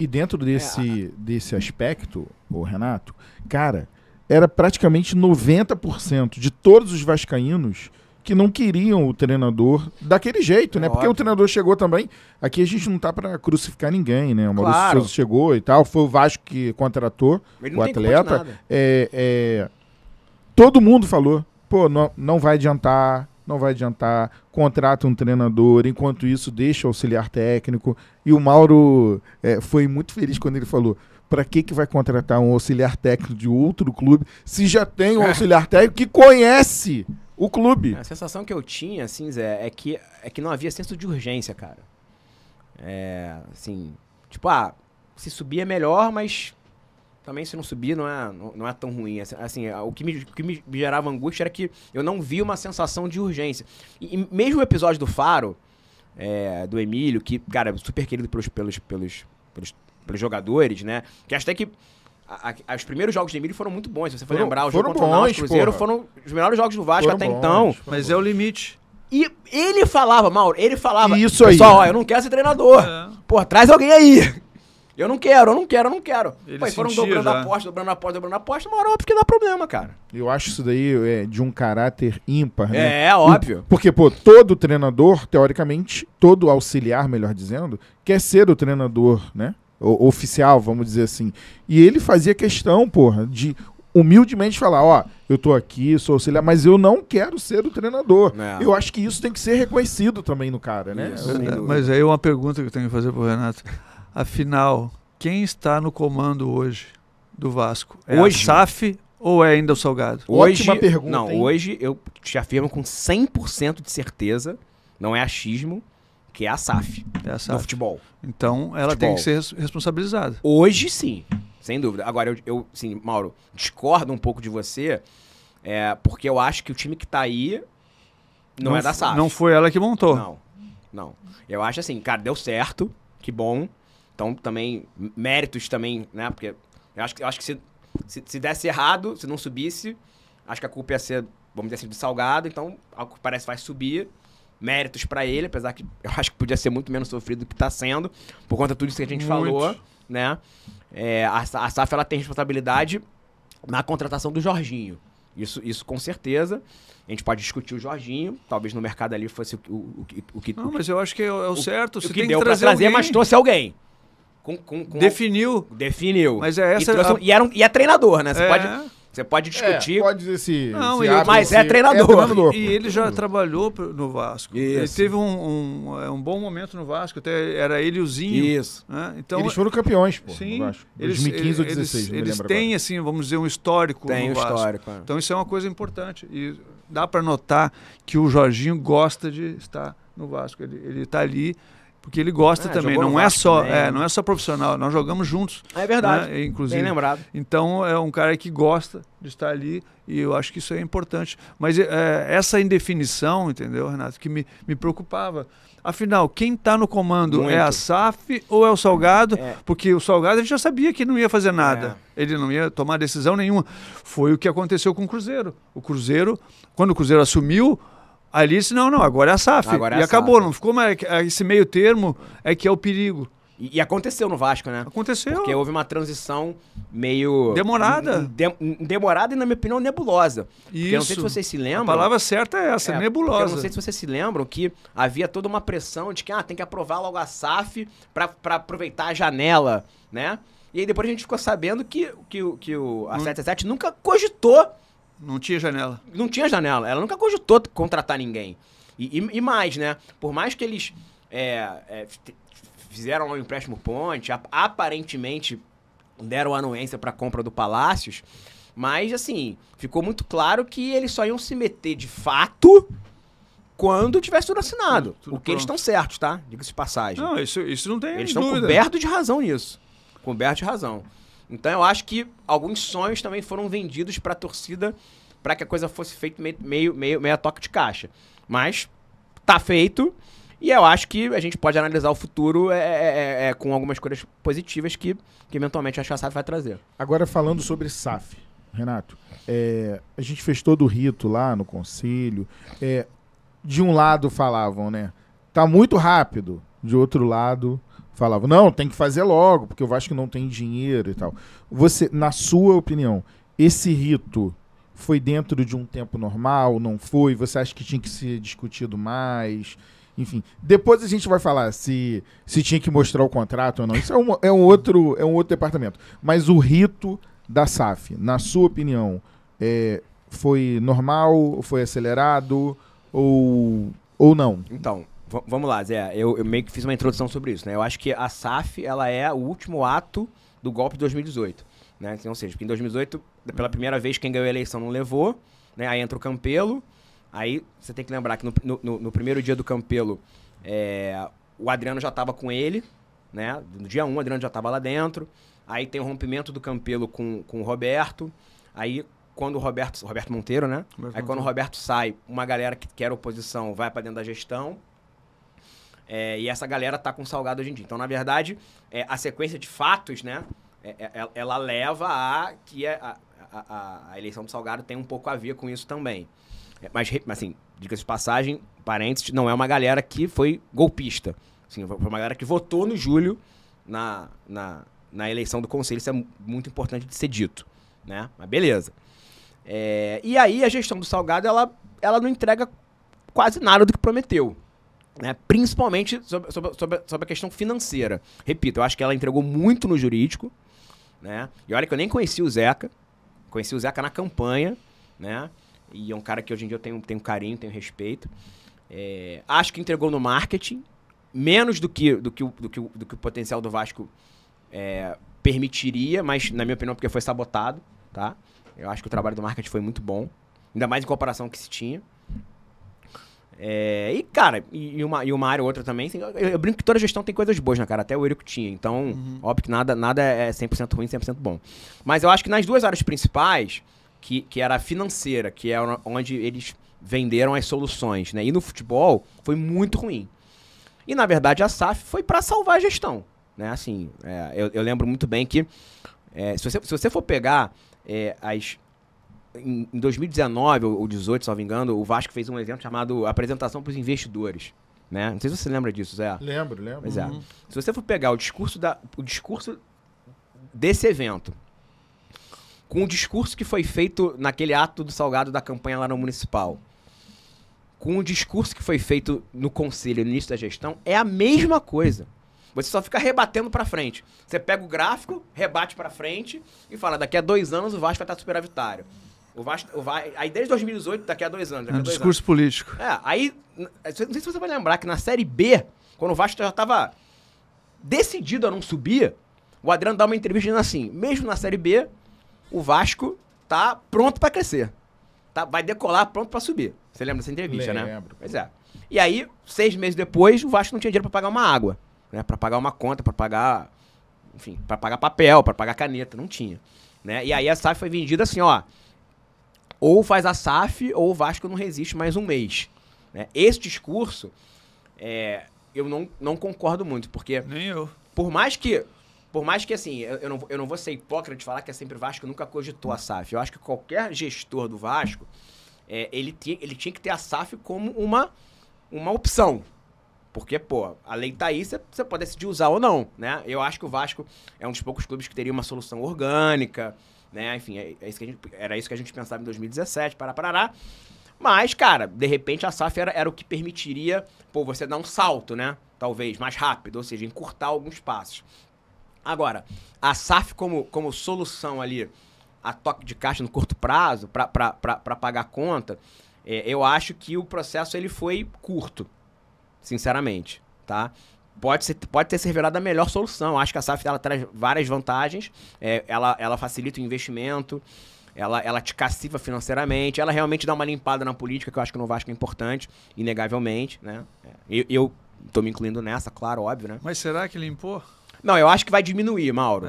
E dentro desse aspecto, Renato, cara, era praticamente 90% de todos os vascaínos que não queriam o treinador daquele jeito, né? Porque o treinador chegou também... Aqui a gente não tá pra crucificar ninguém, né? O Maurício Souza chegou e tal, foi o Vasco que contratou o atleta. Todo mundo falou, pô, não vai adiantar, contrata um treinador, enquanto isso deixa o auxiliar técnico. E o Mauro foi muito feliz quando ele falou, pra que vai contratar um auxiliar técnico de outro clube se já tem um auxiliar técnico que conhece o clube? A sensação que eu tinha, assim, Zé, é que não havia senso de urgência, cara. Assim, tipo, se subir é melhor, mas também se não subir não é tão ruim. Assim, o que me gerava angústia era que eu não via uma sensação de urgência. E mesmo o episódio do Faro, do Emílio, que, cara, super querido pelos jogadores, né? Que acho até que os primeiros jogos de Emílio foram muito bons. Se você for lembrar, o jogo contra o Náutico, Cruzeiro, foram os melhores jogos do Vasco até então. Mas é o limite. E ele falava, Mauro, isso aí. Pessoal, eu não quero ser treinador. Pô, traz alguém aí. Eu não quero. Pô, foram dobrando a aposta, uma hora óbvio que dá problema, cara. Eu acho isso daí de um caráter ímpar, né? Óbvio. Porque, pô, todo treinador, teoricamente, todo auxiliar, melhor dizendo, quer ser o treinador, né? Oficial, vamos dizer assim. E ele fazia questão, porra, de humildemente falar, eu tô aqui, sou auxiliar, mas eu não quero ser o treinador. Eu acho que isso tem que ser reconhecido também no cara, né? Mas aí uma pergunta que eu tenho que fazer pro Renato. Afinal, Quem está no comando hoje do Vasco? É Hoje? a SAF ou é ainda o Salgado? Ótima pergunta, Não, hein? hoje eu te afirmo com 100% de certeza, não é achismo, que é a SAF É a no SAF. futebol. Então ela Futebol. tem que ser responsabilizada. Hoje sim, sem dúvida. Agora, eu sim, Mauro, discordo um pouco de você, porque eu acho que o time que tá aí não é da SAF. Não foi ela que montou. Não. Eu acho assim, cara, deu certo, que bom. Então, também, méritos também, né? Porque eu acho que se desse errado, se não subisse, acho que a culpa ia ser, vamos dizer assim, do Salgado. Então, ao que parece, vai subir. Méritos pra ele, apesar que eu acho que podia ser muito menos sofrido do que tá sendo, por conta de tudo isso que a gente falou, né? A SAF, ela tem responsabilidade na contratação do Jorginho. Isso com certeza. A gente pode discutir o Jorginho, talvez no mercado ali fosse o que... Não, mas eu acho que é o certo. Você o que tem deu que pra trazer trazer, alguém. mas trouxe alguém. Definiu. Definiu. Mas é essa E é treinador, né? É. Você pode discutir. Pode dizer se. Não, se e- abre, mas se- é treinador. E ele já trabalhou no Vasco. Ele Isso. teve um bom momento no Vasco. Até era ele e o Zinho. Isso. Né? Então, Eles foram campeões, pô. sim, Eu acho. 2015 ou 16, não me eles lembro têm, agora. assim, vamos dizer, um histórico Tem no um Vasco. histórico. é. Então isso é uma coisa importante. E dá para notar que o Jorginho gosta de estar no Vasco. Ele está ali porque ele gosta também. jogou no Não é Vasco só, também. não é só profissional. Nós jogamos juntos. É verdade. Né? Inclusive. Bem lembrado. Então é um cara que gosta de estar ali e eu acho que isso é importante. Mas essa indefinição, entendeu, Renato, que me preocupava. Afinal, quem está no comando Muito. é a SAF ou é o Salgado? É. Porque o Salgado a gente já sabia que não ia fazer nada. Ele não ia tomar decisão nenhuma. Foi o que aconteceu com o Cruzeiro. O Cruzeiro, quando o Cruzeiro assumiu, ali disse, não, agora é a SAF. Agora é e a acabou, SAF. não ficou mais. Esse meio termo é que é o perigo. E aconteceu no Vasco, né? Aconteceu. Porque houve uma transição meio... Demorada. Demorada e, na minha opinião, nebulosa. Porque eu não sei se Isso. vocês se A lembram... palavra certa é essa, porque nebulosa. eu não sei se vocês se lembram que havia toda uma pressão de que tem que aprovar logo a SAF pra aproveitar a janela, né? E aí depois a gente ficou sabendo que a 777 nunca cogitou, Não tinha janela. não tinha janela, ela nunca cogitou contratar ninguém. E mais, né? Por mais que eles fizeram lá um empréstimo ponte, aparentemente deram anuência para compra do Palácios, mas assim, ficou muito claro que eles só iam se meter de fato quando tivesse tudo assinado. Tudo O que eles pronto. estão certos, tá? Diga-se de passagem. Não, isso não tem Eles estão dúvida. cobertos de razão nisso. Cobertos de razão. Então eu acho que alguns sonhos também foram vendidos pra torcida pra que a coisa fosse feita meio a toque de caixa. Mas tá feito e eu acho que a gente pode analisar o futuro com algumas coisas positivas que eventualmente a SAF vai trazer. Agora falando sobre SAF, Renato, a gente fez todo o rito lá no conselho. De um lado falavam, né? Tá muito rápido. De outro lado falavam, não, tem que fazer logo, porque o Vasco não tem dinheiro e tal. Você, na sua opinião, esse rito foi dentro de um tempo normal? Não foi? Você acha que tinha que ser discutido mais? Enfim, depois a gente vai falar se tinha que mostrar o contrato ou não. Isso é um outro departamento. Mas o rito da SAF, na sua opinião, foi normal, foi acelerado ou não? Então, vamos lá, Zé. Eu meio que fiz uma introdução sobre isso, né? Eu acho que a SAF, ela é o último ato do golpe de 2018, né? Então, ou seja, porque em 2018, pela primeira vez, quem ganhou a eleição não levou, né? Aí entra o Campelo. Aí você tem que lembrar que no primeiro dia do Campelo, o Adriano já estava com ele, né? No dia 1, o Adriano já estava lá dentro. Aí tem o rompimento do Campelo com o Roberto. Aí, quando o Roberto Monteiro, né? Aí quando o Roberto sai, uma galera que era oposição vai para dentro da gestão. E essa galera tá com o Salgado hoje em dia. Então, na verdade, a sequência de fatos, né? Ela leva a que a eleição do Salgado tem um pouco a ver com isso também. Mas, assim, diga-se de passagem, parênteses, não é uma galera que foi golpista. Assim, foi uma galera que votou no Júlio na eleição do conselho. Isso é muito importante de ser dito, né? Mas beleza. E aí a gestão do Salgado, ela não entrega quase nada do que prometeu, né? Principalmente sobre a questão financeira. Repito, eu acho que ela entregou muito no jurídico, né? E olha que eu nem conheci o Zeca. Conheci o Zeca na campanha, né? E é um cara que hoje em dia eu tenho carinho, tenho respeito. Acho que entregou no marketing, menos do que o potencial do Vasco permitiria, mas na minha opinião porque foi sabotado, tá? Eu acho que o trabalho do marketing foi muito bom, ainda mais em comparação ao que se tinha. E, cara, e uma área ou outra também. Assim, eu brinco que toda gestão tem coisas boas, né, cara? Até o Eurico tinha. Então, óbvio que nada é 100% ruim, 100% bom. Mas eu acho que nas duas áreas principais, que era a financeira, que é onde eles venderam as soluções, né? E no futebol, foi muito ruim. E, na verdade, a SAF foi para salvar a gestão, né? Assim, eu lembro muito bem que, se você for pegar em 2019 ou 2018, se não me engano, o Vasco fez um evento chamado Apresentação para os Investidores, né? Não sei se você lembra disso, Zé. Lembro. Pois é. Se você for pegar o discurso desse evento com o discurso que foi feito naquele ato do Salgado da campanha lá no Municipal, com o discurso que foi feito no Conselho, no início da gestão, é a mesma coisa. Você só fica rebatendo pra frente. Você pega o gráfico, rebate pra frente e fala, daqui a 2 anos o Vasco vai estar superavitário. Aí desde 2018, daqui a 2 anos. É um discurso político. Aí, não sei se você vai lembrar que na Série B, quando o Vasco já estava decidido a não subir, o Adriano dá uma entrevista dizendo assim, mesmo na Série B, o Vasco tá pronto pra crescer. Vai decolar, pronto pra subir. Você lembra dessa entrevista, né? Lembro. Pois é. E aí, 6 meses depois, o Vasco não tinha dinheiro pra pagar uma água, né? Pra pagar uma conta, pra pagar, enfim, pra pagar papel, pra pagar caneta, não tinha, né? E aí a SAF foi vendida assim, ó, ou faz a SAF ou o Vasco não resiste mais um mês, né? Esse discurso, eu não concordo muito, porque... Nem eu. Por mais que assim, eu não vou ser hipócrita de falar que é sempre o Vasco nunca cogitou a SAF. Eu acho que qualquer gestor do Vasco, ele tinha que ter a SAF como uma opção. Porque, pô, a lei tá aí, você pode decidir usar ou não, né? Eu acho que o Vasco é um dos poucos clubes que teria uma solução orgânica, né? Enfim, era isso que a gente pensava em 2017, parará. Mas, cara, de repente a SAF era o que permitiria, pô, você dar um salto, né? Talvez, mais rápido, ou seja, encurtar alguns passos. Agora, a SAF como solução ali, a toque de caixa no curto prazo, para pagar a conta, eu acho que o processo ele foi curto, sinceramente, tá? Pode ter se revelado a melhor solução. Acho que a SAF ela traz várias vantagens, ela facilita o investimento, ela te cacifa financeiramente, ela realmente dá uma limpada na política, que eu acho que no Vasco é importante, inegavelmente, né? Eu tô me incluindo nessa, claro, óbvio, né? Mas será que limpou? Não, eu acho que vai diminuir, Mauro.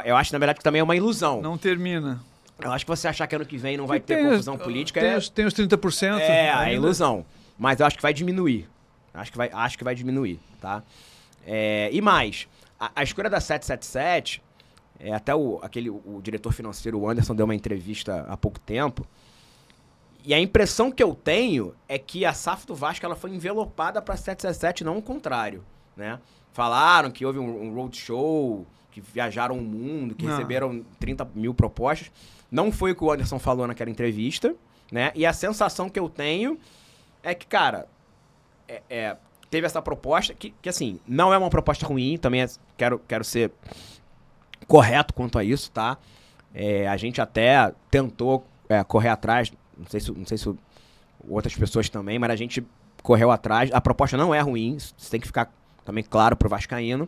Eu acho, na verdade, que também é uma ilusão. Não termina. Eu acho que você achar que ano que vem não vai ter confusão política tem os 30%. É ilusão. Mas eu acho que vai diminuir. Acho que vai diminuir, tá? E mais, a escolha da 777, até o diretor financeiro, o Anderson, deu uma entrevista há pouco tempo, e a impressão que eu tenho é que a SAF do Vasco ela foi envelopada para 777, não o contrário, né? Falaram que houve um roadshow, que viajaram o mundo, que receberam 30 mil propostas. Não foi o que o Anderson falou naquela entrevista, né? E a sensação que eu tenho é que, cara, teve essa proposta que assim, não é uma proposta ruim, também quero ser correto quanto a isso, tá? A gente até tentou correr atrás, não sei se outras pessoas também, mas a gente correu atrás. A proposta não é ruim, isso tem que ficar também claro pro vascaíno.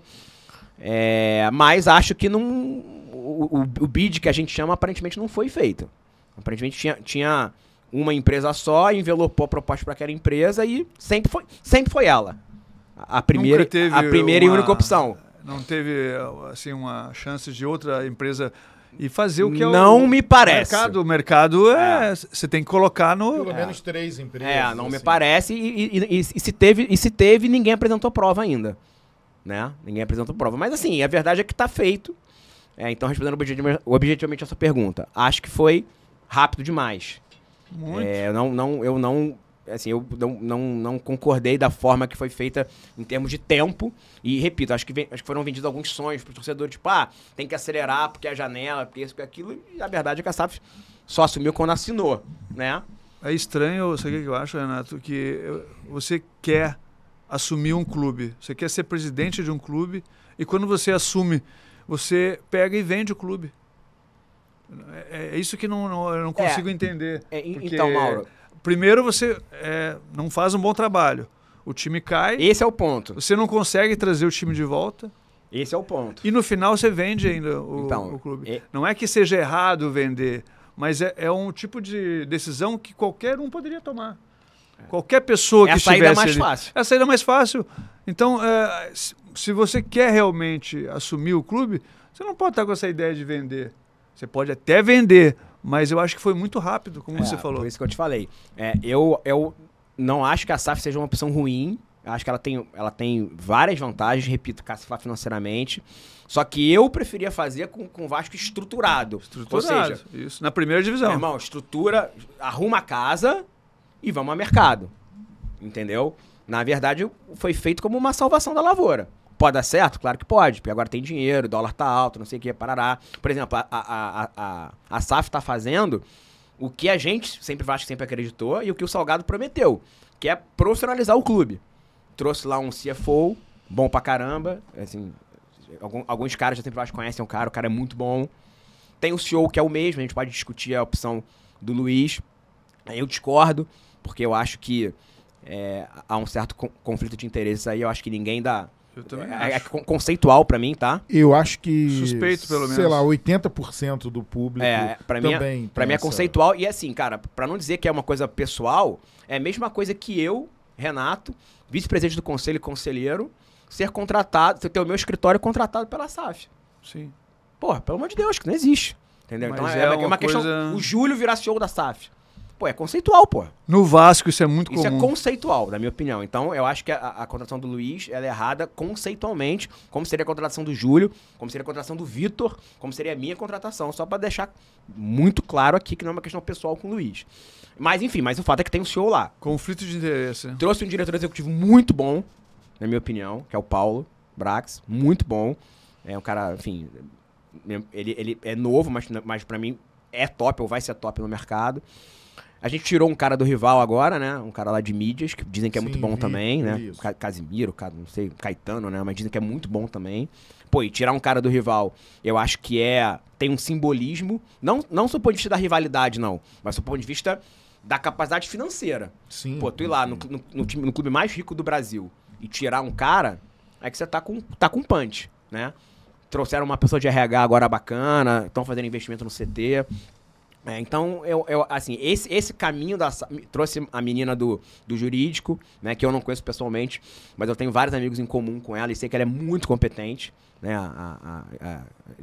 Mas acho que o bid que a gente chama aparentemente não foi feito. Aparentemente tinha uma empresa só, envelopou a proposta para aquela empresa e sempre foi ela. A primeira e única opção. Não teve assim uma chance de outra empresa e fazer o que não me parece. O mercado você tem que colocar no... Pelo menos 3 empresas. Não me parece. E se teve, ninguém apresentou prova ainda. Né? Ninguém apresentou prova. Mas assim, a verdade é que tá feito. Então, respondendo objetivamente a sua pergunta, acho que foi rápido demais. Muito. Eu não concordei da forma que foi feita em termos de tempo. E, repito, acho que foram vendidos alguns sonhos para os torcedores. Tipo, tem que acelerar porque é a janela, porque isso, porque aquilo. E a verdade é que a SAF só assumiu quando assinou, né? É estranho, sabe o que eu acho, Renato? Que você quer assumir um clube. Você quer ser presidente de um clube e quando você assume, você pega e vende o clube. É isso que eu não consigo entender. Então, Mauro... Primeiro, você não faz um bom trabalho. O time cai. Esse é o ponto. Você não consegue trazer o time de volta. Esse é o ponto. E no final você vende ainda o clube. Não é que seja errado vender, mas é um tipo de decisão que qualquer um poderia tomar. Qualquer pessoa que estivesse a saída mais fácil. É a saída mais fácil. Então, se você quer realmente assumir o clube, você não pode estar com essa ideia de vender. Você pode até vender, mas eu acho que foi muito rápido, como você falou. Por isso que eu te falei. Eu não acho que a SAF seja uma opção ruim. Eu acho que ela tem várias vantagens, repito, cacifar financeiramente. Só que eu preferia fazer com o Vasco estruturado. Ou seja, isso, na primeira divisão. Meu irmão, estrutura, arruma a casa e vamos ao mercado. Entendeu? Na verdade, foi feito como uma salvação da lavoura. Pode dar certo? Claro que pode, porque agora tem dinheiro, o dólar tá alto, não sei o que, parará. Por exemplo, a SAF tá fazendo o que a gente, Vasco sempre acreditou, e o que o Salgado prometeu, que é profissionalizar o clube. Trouxe lá um CFO, bom pra caramba, assim, alguns caras já Vasco conhecem o cara é muito bom. Tem o CEO que é o mesmo, a gente pode discutir a opção do Luiz. Eu discordo, porque eu acho que há um certo conflito de interesses aí, eu acho que ninguém dá... Eu também é conceitual pra mim, tá? Eu acho que, suspeito, pelo menos, sei lá, 80% do público pra também mim é conceitual. E assim, cara, pra não dizer que é uma coisa pessoal, é a mesma coisa que eu, Renato, vice-presidente do conselho e conselheiro, ser ter o meu escritório contratado pela SAF. Sim. Porra, pelo amor de Deus, que não existe. Entendeu? Mas então é uma questão... O Júlio virar CEO da SAF. Pô, é conceitual, pô. No Vasco isso é muito comum. Isso é conceitual, na minha opinião. Então, eu acho que a contratação do Luiz, ela é errada conceitualmente, como seria a contratação do Júlio, como seria a contratação do Vitor, como seria a minha contratação. Só pra deixar muito claro aqui que não é uma questão pessoal com o Luiz. Mas, enfim, o fato é que tem um CEO lá. Conflito de interesse. Trouxe um diretor executivo muito bom, na minha opinião, que é o Paulo Brax. Muito bom. É um cara, enfim... Ele é novo, mas pra mim é top, ou vai ser top no mercado. A gente tirou um cara do rival agora, né? Um cara lá de mídias, que dizem que é muito bom também, né? Casimiro, não sei, Caetano, né? Mas dizem que é muito bom também. Pô, e tirar um cara do rival, eu acho que tem um simbolismo, não do ponto de vista da rivalidade, não, mas do ponto de vista da capacidade financeira. Sim. Pô, tu ir lá no clube mais rico do Brasil e tirar um cara, é que você tá com punch, né? Trouxeram uma pessoa de RH agora bacana, estão fazendo investimento no CT. Então, assim, esse caminho trouxe a menina do jurídico, né, que eu não conheço pessoalmente, mas eu tenho vários amigos em comum com ela e sei que ela é muito competente, né, a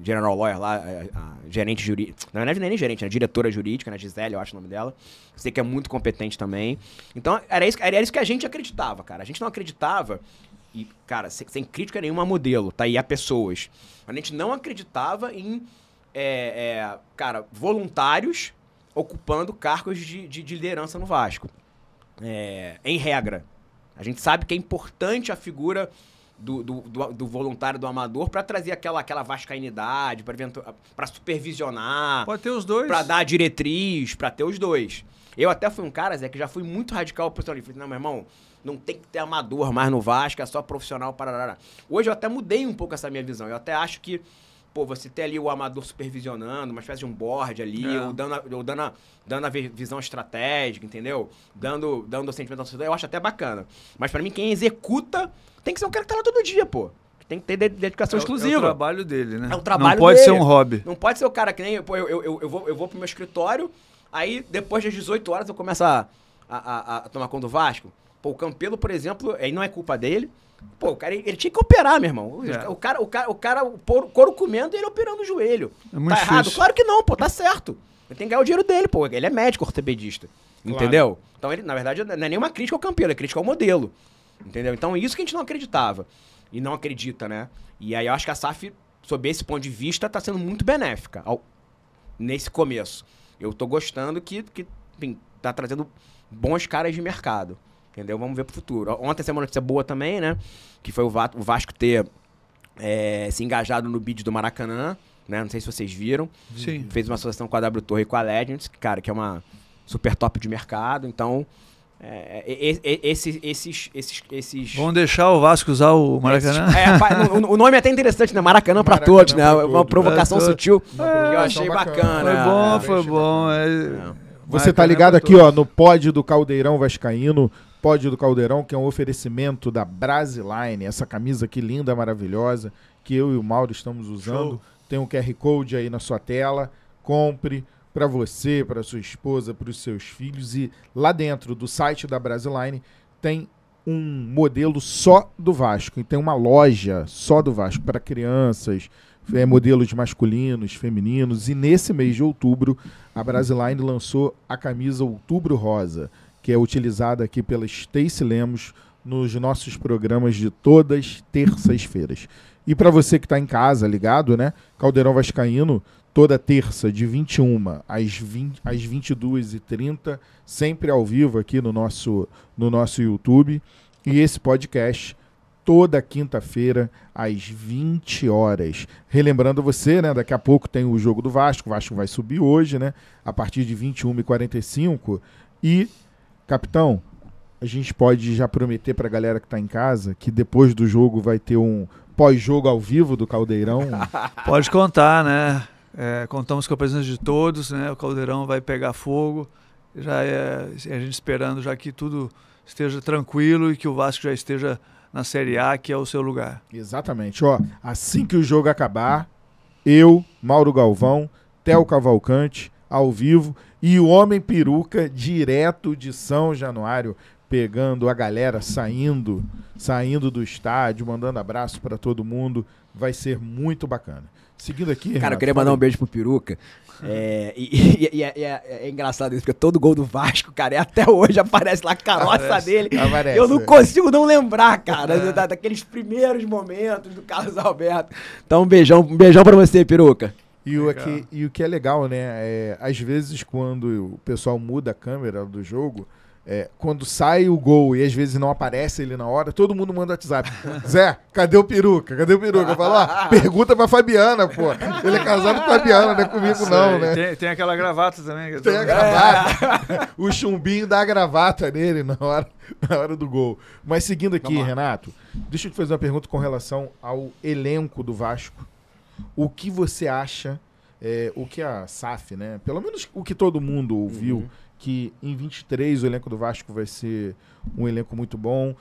General Lawyer lá, a gerente jurídica, não é nem gerente, é diretora jurídica, né, Gisele, eu acho o nome dela, sei que é muito competente também. Então, era isso que a gente acreditava, cara, a gente não acreditava, e, cara, sem crítica nenhuma modelo, tá, e há pessoas, a gente não acreditava em... cara, voluntários ocupando cargos de liderança no Vasco. Em regra. A gente sabe que é importante a figura do voluntário, do amador, para trazer aquela vascainidade, para supervisionar. Pode ter os dois. Para dar diretriz, para ter os dois. Eu até fui um cara, Zé, que já fui muito radical profissional. Falei, não, meu irmão, não tem que ter amador mais no Vasco, é só profissional. Parará. Hoje eu até mudei um pouco essa minha visão. Eu até acho que pô, você ter ali o amador supervisionando, uma espécie de um board ali, ou dando a visão estratégica, entendeu? Dando o sentimento da sociedade, eu acho até bacana. Mas pra mim, quem executa tem que ser um cara que tá lá todo dia, pô. Tem que ter dedicação exclusiva. É o trabalho dele, né? É o trabalho dele. Não pode ser um hobby. Não pode ser o cara que nem... Pô, eu vou pro meu escritório, aí depois das 18 horas eu começo a tomar conta do Vasco. Pô, o Campelo, por exemplo, aí não é culpa dele. Pô, o cara, ele tinha que operar, meu irmão. O cara, o couro comendo e ele operando o joelho. É muito difícil. Errado? Claro que não, pô, tá certo. Ele tem que ganhar o dinheiro dele, pô. Ele é médico ortopedista. Claro. Entendeu? Então, ele, na verdade, não é nenhuma crítica ao Campelo, é crítica ao modelo. Entendeu? Então, isso que a gente não acreditava. E não acredita, né? E aí eu acho que a SAF, sob esse ponto de vista, tá sendo muito benéfica nesse começo. Eu tô gostando que enfim, tá trazendo bons caras de mercado. Entendeu? Vamos ver pro futuro. Ontem saiu uma notícia boa também, né? Que foi o Vasco ter se engajado no bid do Maracanã, né? Não sei se vocês viram. Sim. Fez uma associação com a W Torre e com a Legends, cara, que é uma super top de mercado. Então, esses... Vamos deixar o Vasco usar o Maracanã? O nome é até interessante, né? Maracanã pra todos, né? Uma provocação sutil que eu achei bacana. Foi bom. Você tá ligado aqui, ó, no Pod do Caldeirão Vascaíno, Pod do Caldeirão, que é um oferecimento da Brasiline, essa camisa aqui linda, maravilhosa, que eu e o Mauro estamos usando. Show. Tem um QR Code aí na sua tela. Compre para você, para sua esposa, para os seus filhos. E lá dentro do site da Brasiline tem um modelo só do Vasco. E tem uma loja só do Vasco para crianças, modelos masculinos, femininos. E nesse mês de outubro, a Brasiline lançou a camisa Outubro Rosa, que é utilizada aqui pela Stacy Lemos nos nossos programas de todas terças-feiras. E para você que está em casa, ligado, né? Caldeirão Vascaíno, toda terça, de 21 às 22h30, sempre ao vivo aqui no nosso YouTube. E esse podcast, toda quinta-feira, às 20 horas. Relembrando você, né? Daqui a pouco tem o jogo do Vasco. O Vasco vai subir hoje, né? A partir de 21h45. E, capitão, a gente pode já prometer para a galera que está em casa que depois do jogo vai ter um pós-jogo ao vivo do Caldeirão. Pode contar, né? Contamos com a presença de todos, né? O Caldeirão vai pegar fogo. Já a gente esperando já que tudo esteja tranquilo e que o Vasco já esteja na Série A, que é o seu lugar. Exatamente. Ó, assim que o jogo acabar, eu, Mauro Galvão, Theo Cavalcante, ao vivo, e o Homem Peruca, direto de São Januário, pegando a galera, saindo do estádio, mandando abraço para todo mundo. Vai ser muito bacana. Seguindo aqui, Cara, Renato, eu queria mandar um beijo pro Peruca. É engraçado isso, porque todo gol do Vasco, cara, até hoje aparece lá a carroça dele. Aparece, eu não consigo não lembrar, cara, daqueles primeiros momentos do Carlos Alberto. Então, um beijão pra você, Peruca. E o que é legal, né? Às vezes, quando o pessoal muda a câmera do jogo, quando sai o gol e às vezes não aparece ele na hora, todo mundo manda WhatsApp. Zé, cadê o Peruca? Cadê o Peruca? Eu falo, pergunta pra Fabiana, pô. Ele é casado com a Fabiana, não é comigo não, né? Tem aquela gravata também. Tem a gravata. O chumbinho dá a gravata nele na hora do gol. Mas seguindo aqui, Renato, deixa eu te fazer uma pergunta com relação ao elenco do Vasco. O que você acha, o que a SAF, né? Pelo menos o que todo mundo ouviu, que em 23 o elenco do Vasco vai ser um elenco muito bom.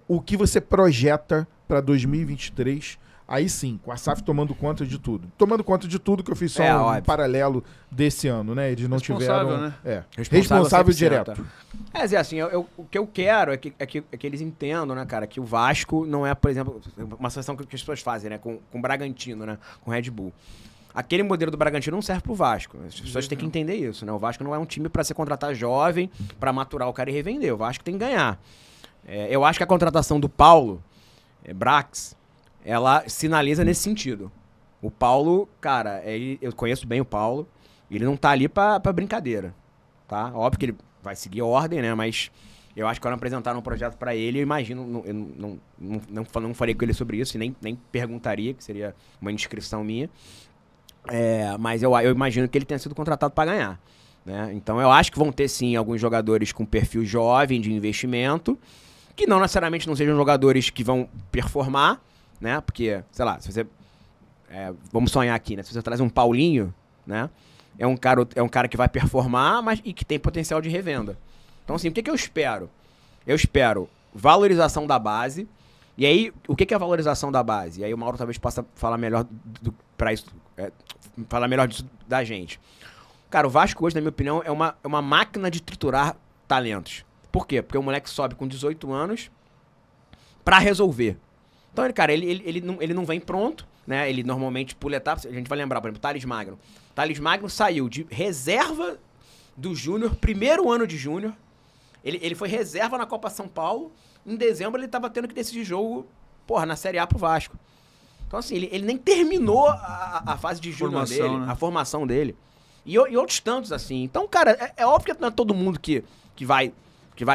O que você projeta para 2023? Aí sim, com a SAF tomando conta de tudo. Tomando conta de tudo, que eu fiz só um paralelo desse ano, né? Eles não tiveram... Né? Responsável direto. Zé, assim, o que eu quero é que eles entendam, né, cara, que o Vasco não é, por exemplo, uma situação que as pessoas fazem, né, com o Bragantino, né, com o Red Bull. Aquele modelo do Bragantino não serve pro Vasco. As pessoas têm que entender isso, né? O Vasco não é um time para se contratar jovem, para maturar o cara e revender. O Vasco tem que ganhar. Eu acho que a contratação do Paulo, Brax, ela sinaliza nesse sentido. O Paulo, cara, eu conheço bem o Paulo, ele não tá ali pra brincadeira, tá? Óbvio que ele vai seguir a ordem, né? Mas eu acho que quando apresentaram um projeto pra ele, eu imagino, eu não falei com ele sobre isso, e nem perguntaria, que seria uma indiscrição minha. Mas eu imagino que ele tenha sido contratado para ganhar, né? Então eu acho que vão ter sim alguns jogadores com perfil jovem de investimento, que não necessariamente não sejam jogadores que vão performar, né? Porque, sei lá, se você vamos sonhar aqui, né? Se você traz um Paulinho, né? É um cara que vai performar, mas e que tem potencial de revenda. Então assim, o que eu espero? Eu espero valorização da base. E aí, o que é a valorização da base? E aí o Mauro talvez possa falar melhor falar melhor disso da gente. Cara, o Vasco hoje, na minha opinião, é uma máquina de triturar talentos. Por quê? Porque o moleque sobe com 18 anos pra resolver. Então, ele não vem pronto, né? Ele normalmente pula etapas. A gente vai lembrar, por exemplo, Thales Magno. Thales Magno saiu de reserva do Júnior, primeiro ano de Júnior. Ele foi reserva na Copa São Paulo. Em dezembro ele tava tendo que decidir jogo, na Série A pro Vasco. Então, assim, ele nem terminou a fase de Júnior dele, né? A formação dele. E outros tantos, assim. Então, cara, é óbvio que não é todo mundo que vai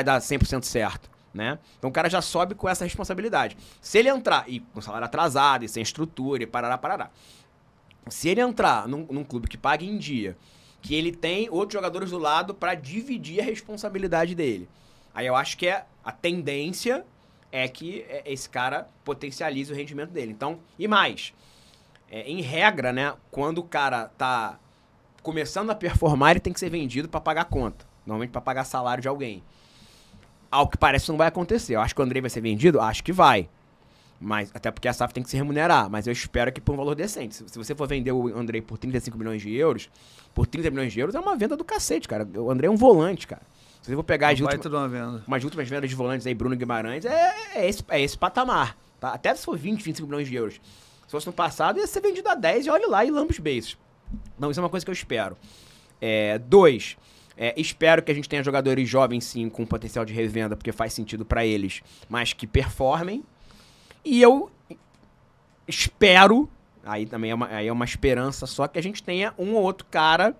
dar 100% certo, né? Então o cara já sobe com essa responsabilidade. Se ele entrar, e com salário atrasado, e sem estrutura, e parará. Se ele entrar num clube que paga em dia, que ele tem outros jogadores do lado pra dividir a responsabilidade dele, aí eu acho que a tendência é que esse cara potencialize o rendimento dele. Então, e mais, em regra, né, quando o cara tá começando a performar, ele tem que ser vendido pra pagar a conta. Normalmente pra pagar salário de alguém. Ao que parece não vai acontecer. Eu acho que o Andrei vai ser vendido? Acho que vai. Mas, até porque a SAF tem que se remunerar. Mas eu espero que por um valor decente. Se você for vender o Andrei por 35 milhões de euros, por 30 milhões de euros é uma venda do cacete, cara. O Andrei é um volante, cara. Se você for pegar as últimas vendas de volantes aí, Bruno Guimarães, é esse patamar. Tá? Até se for 20, 25 milhões de euros. Se fosse no passado, ia ser vendido a 10 e olha lá e lambe os beijos. Então, isso é uma coisa que eu espero. 2, espero que a gente tenha jogadores jovens, sim, com potencial de revenda, porque faz sentido pra eles, mas que performem. E eu espero, aí também é uma esperança só, que a gente tenha um ou outro cara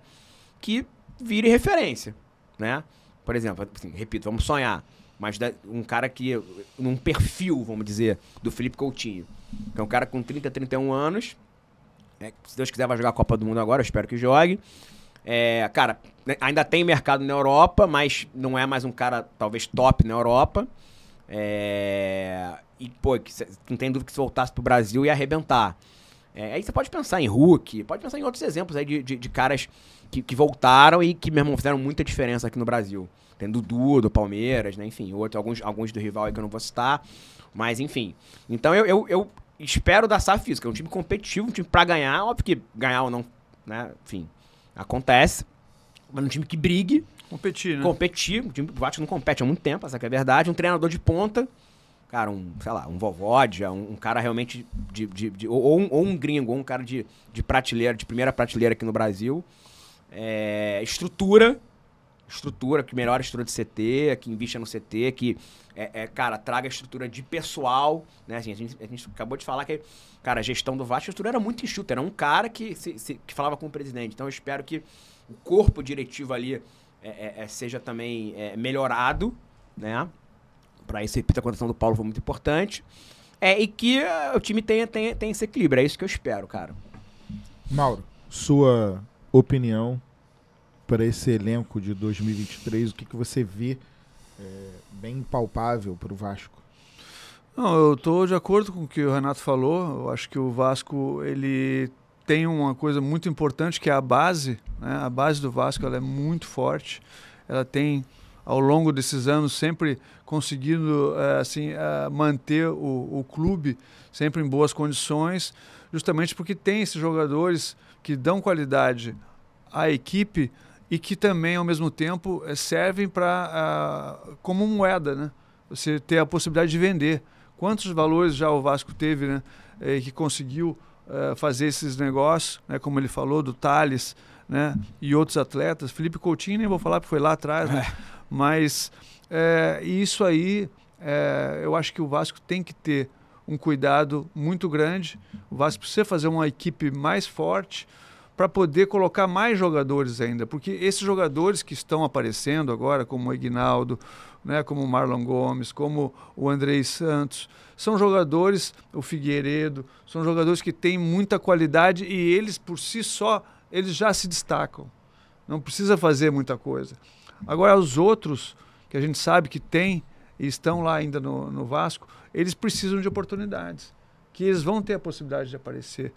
que vire referência, né? Por exemplo, assim, repito, vamos sonhar, mas um cara que, num perfil, vamos dizer, do Felipe Coutinho, que é um cara com 30, 31 anos, se Deus quiser vai jogar a Copa do Mundo agora, eu espero que jogue. Cara, ainda tem mercado na Europa, mas não é mais um cara, talvez, top na Europa. E, pô, não tem dúvida que se voltasse pro Brasil ia arrebentar. Aí você pode pensar em Hulk, pode pensar em outros exemplos aí de caras que voltaram e que, meu irmão, fizeram muita diferença aqui no Brasil. Tem Dudu, do Palmeiras, né? Enfim, alguns do rival aí que eu não vou citar. Mas, enfim. Então, eu espero da SAF Física. É um time competitivo, um time pra ganhar. Óbvio que ganhar ou não, né? Enfim, acontece. Mas um time que brigue. Competir, né? Competir. O time do Vasco não compete há muito tempo, essa que é a verdade. Um treinador de ponta. Cara, sei lá, um Vovódia, um cara realmente ou um gringo, ou um cara de prateleira, de primeira prateleira aqui no Brasil. Estrutura, que melhora a estrutura de CT, que invista no CT, que, cara, traga estrutura de pessoal, né? Assim, a gente acabou de falar que, cara, a gestão do Vasco, a estrutura era muito enxuta, era um cara que falava com o presidente. Então eu espero que o corpo diretivo ali seja também melhorado, né? Para isso, repito, a condição do Paulo foi muito importante. E que o time tenha esse equilíbrio. É isso que eu espero, cara. Mauro, sua opinião para esse elenco de 2023, o que você vê bem palpável para o Vasco? Não, eu estou de acordo com o que o Renato falou. Eu acho que o Vasco ele tem uma coisa muito importante, que é a base, né? A base do Vasco ela é muito forte. Ela tem, ao longo desses anos, sempre conseguindo manter o clube sempre em boas condições, justamente porque tem esses jogadores que dão qualidade à equipe e que também, ao mesmo tempo, servem como moeda, né? Você ter a possibilidade de vender. Quantos valores já o Vasco teve, né? Que conseguiu fazer esses negócios, né? Como ele falou, do Thales, né? E outros atletas. Felipe Coutinho, nem vou falar porque foi lá atrás, né? Mas isso aí, eu acho que o Vasco tem que ter um cuidado muito grande. O Vasco precisa fazer uma equipe mais forte para poder colocar mais jogadores ainda, porque esses jogadores que estão aparecendo agora, como o Ignaldo, né, como o Marlon Gomes, como o Andrei Santos, são jogadores, o Figueiredo, são jogadores que têm muita qualidade e eles, por si só, eles já se destacam. Não precisa fazer muita coisa. Agora, os outros, que a gente sabe que tem e estão lá ainda no Vasco, eles precisam de oportunidades, que eles vão ter a possibilidade de aparecer.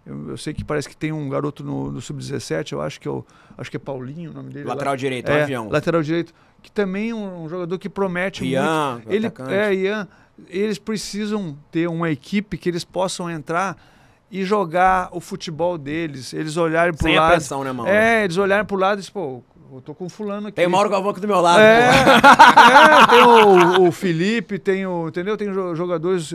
Eu sei que parece que tem um garoto no Sub-17, eu acho que é Paulinho o nome dele. Lateral direito, é um avião. Lateral direito, que também é um jogador que promete Ian, muito. Ian, eles precisam ter uma equipe que eles possam entrar e jogar o futebol deles, eles olharem pro lado. Sem a pressão, né, Mauro? Eles olharem pro lado e dizem, pô, eu tô com fulano aqui. Tem o Mauro Galvão aqui do meu lado. Tem o Felipe, entendeu? Tem jogadores,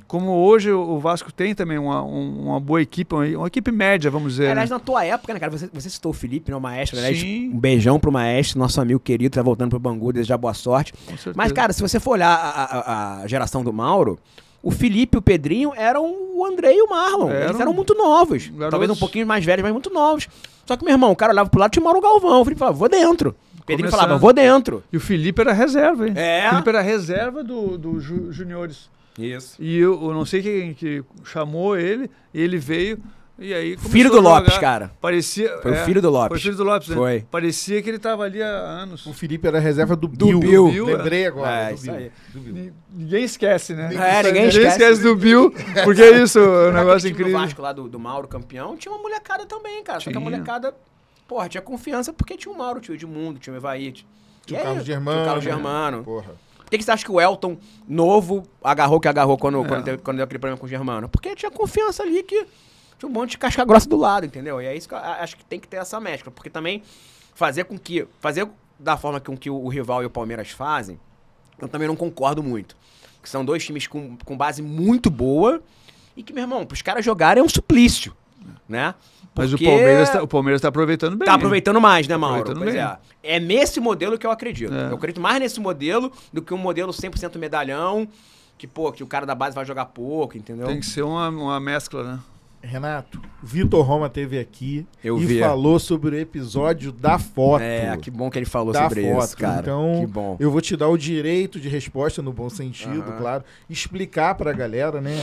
como hoje o Vasco tem também uma boa equipe, uma equipe média, vamos dizer. Aliás, né? na tua época, né, cara, você citou o Felipe, né, o maestro, aliás, um beijão pro maestro, nosso amigo querido, tá voltando pro Bangu, desejar boa sorte. Mas, cara, se você for olhar a geração do Mauro, o Felipe e o Pedrinho eram o André e o Marlon. Eles eram muito novos. Garotos. Talvez um pouquinho mais velhos, mas muito novos. Só que, meu irmão, o cara olhava pro lado e tinha o Mauro Galvão. O Felipe falava, vou dentro. O Pedrinho falava, vou dentro. E o Felipe era reserva, hein? É. O Felipe era reserva do Juniores. Isso. E eu não sei quem que chamou ele, e ele veio... E aí filho do Lopes, cara. Parecia, foi o filho do Lopes. Foi o filho do Lopes, né? Foi. Parecia que ele tava ali há anos. O Felipe era reserva do Bill. Bill. Lembrei agora. Isso aí. Ninguém esquece, né? Ninguém esquece do Bill, porque é isso, o negócio incrível. incrível. No Vasco lá do Mauro campeão, tinha uma molecada também, cara. Só que a molecada Porra, tinha confiança porque tinha o Mauro, tinha o Edmundo, tinha o Evair. Tinha o Carlos Germano. Tinha o Carlos Germano. Porra. Por que você acha que o Elton, novo, agarrou quando deu aquele problema com o Germano? Porque tinha confiança ali que tinha um monte de casca grossa do lado, entendeu? E é isso que eu acho que tem que ter essa mescla. Porque também fazer da forma com que o rival e o Palmeiras fazem, eu também não concordo muito. Que são dois times com base muito boa e que, meu irmão, pros caras jogarem é um suplício, né? Mas porque o Palmeiras tá aproveitando bem. tá aproveitando mais, né, Mauro? Aproveitando Pois bem. é. É nesse modelo que eu acredito. É. Eu acredito mais nesse modelo do que um modelo 100% medalhão, que o cara da base vai jogar pouco, entendeu? Tem que ser uma mescla, né? Renato, Vitor Roma esteve aqui Eu e vi. falou sobre o episódio da foto. É, que bom que ele falou da sobre foto. isso, cara. Então, que bom. eu vou te dar o direito de resposta no bom sentido, claro. Explicar pra galera, né,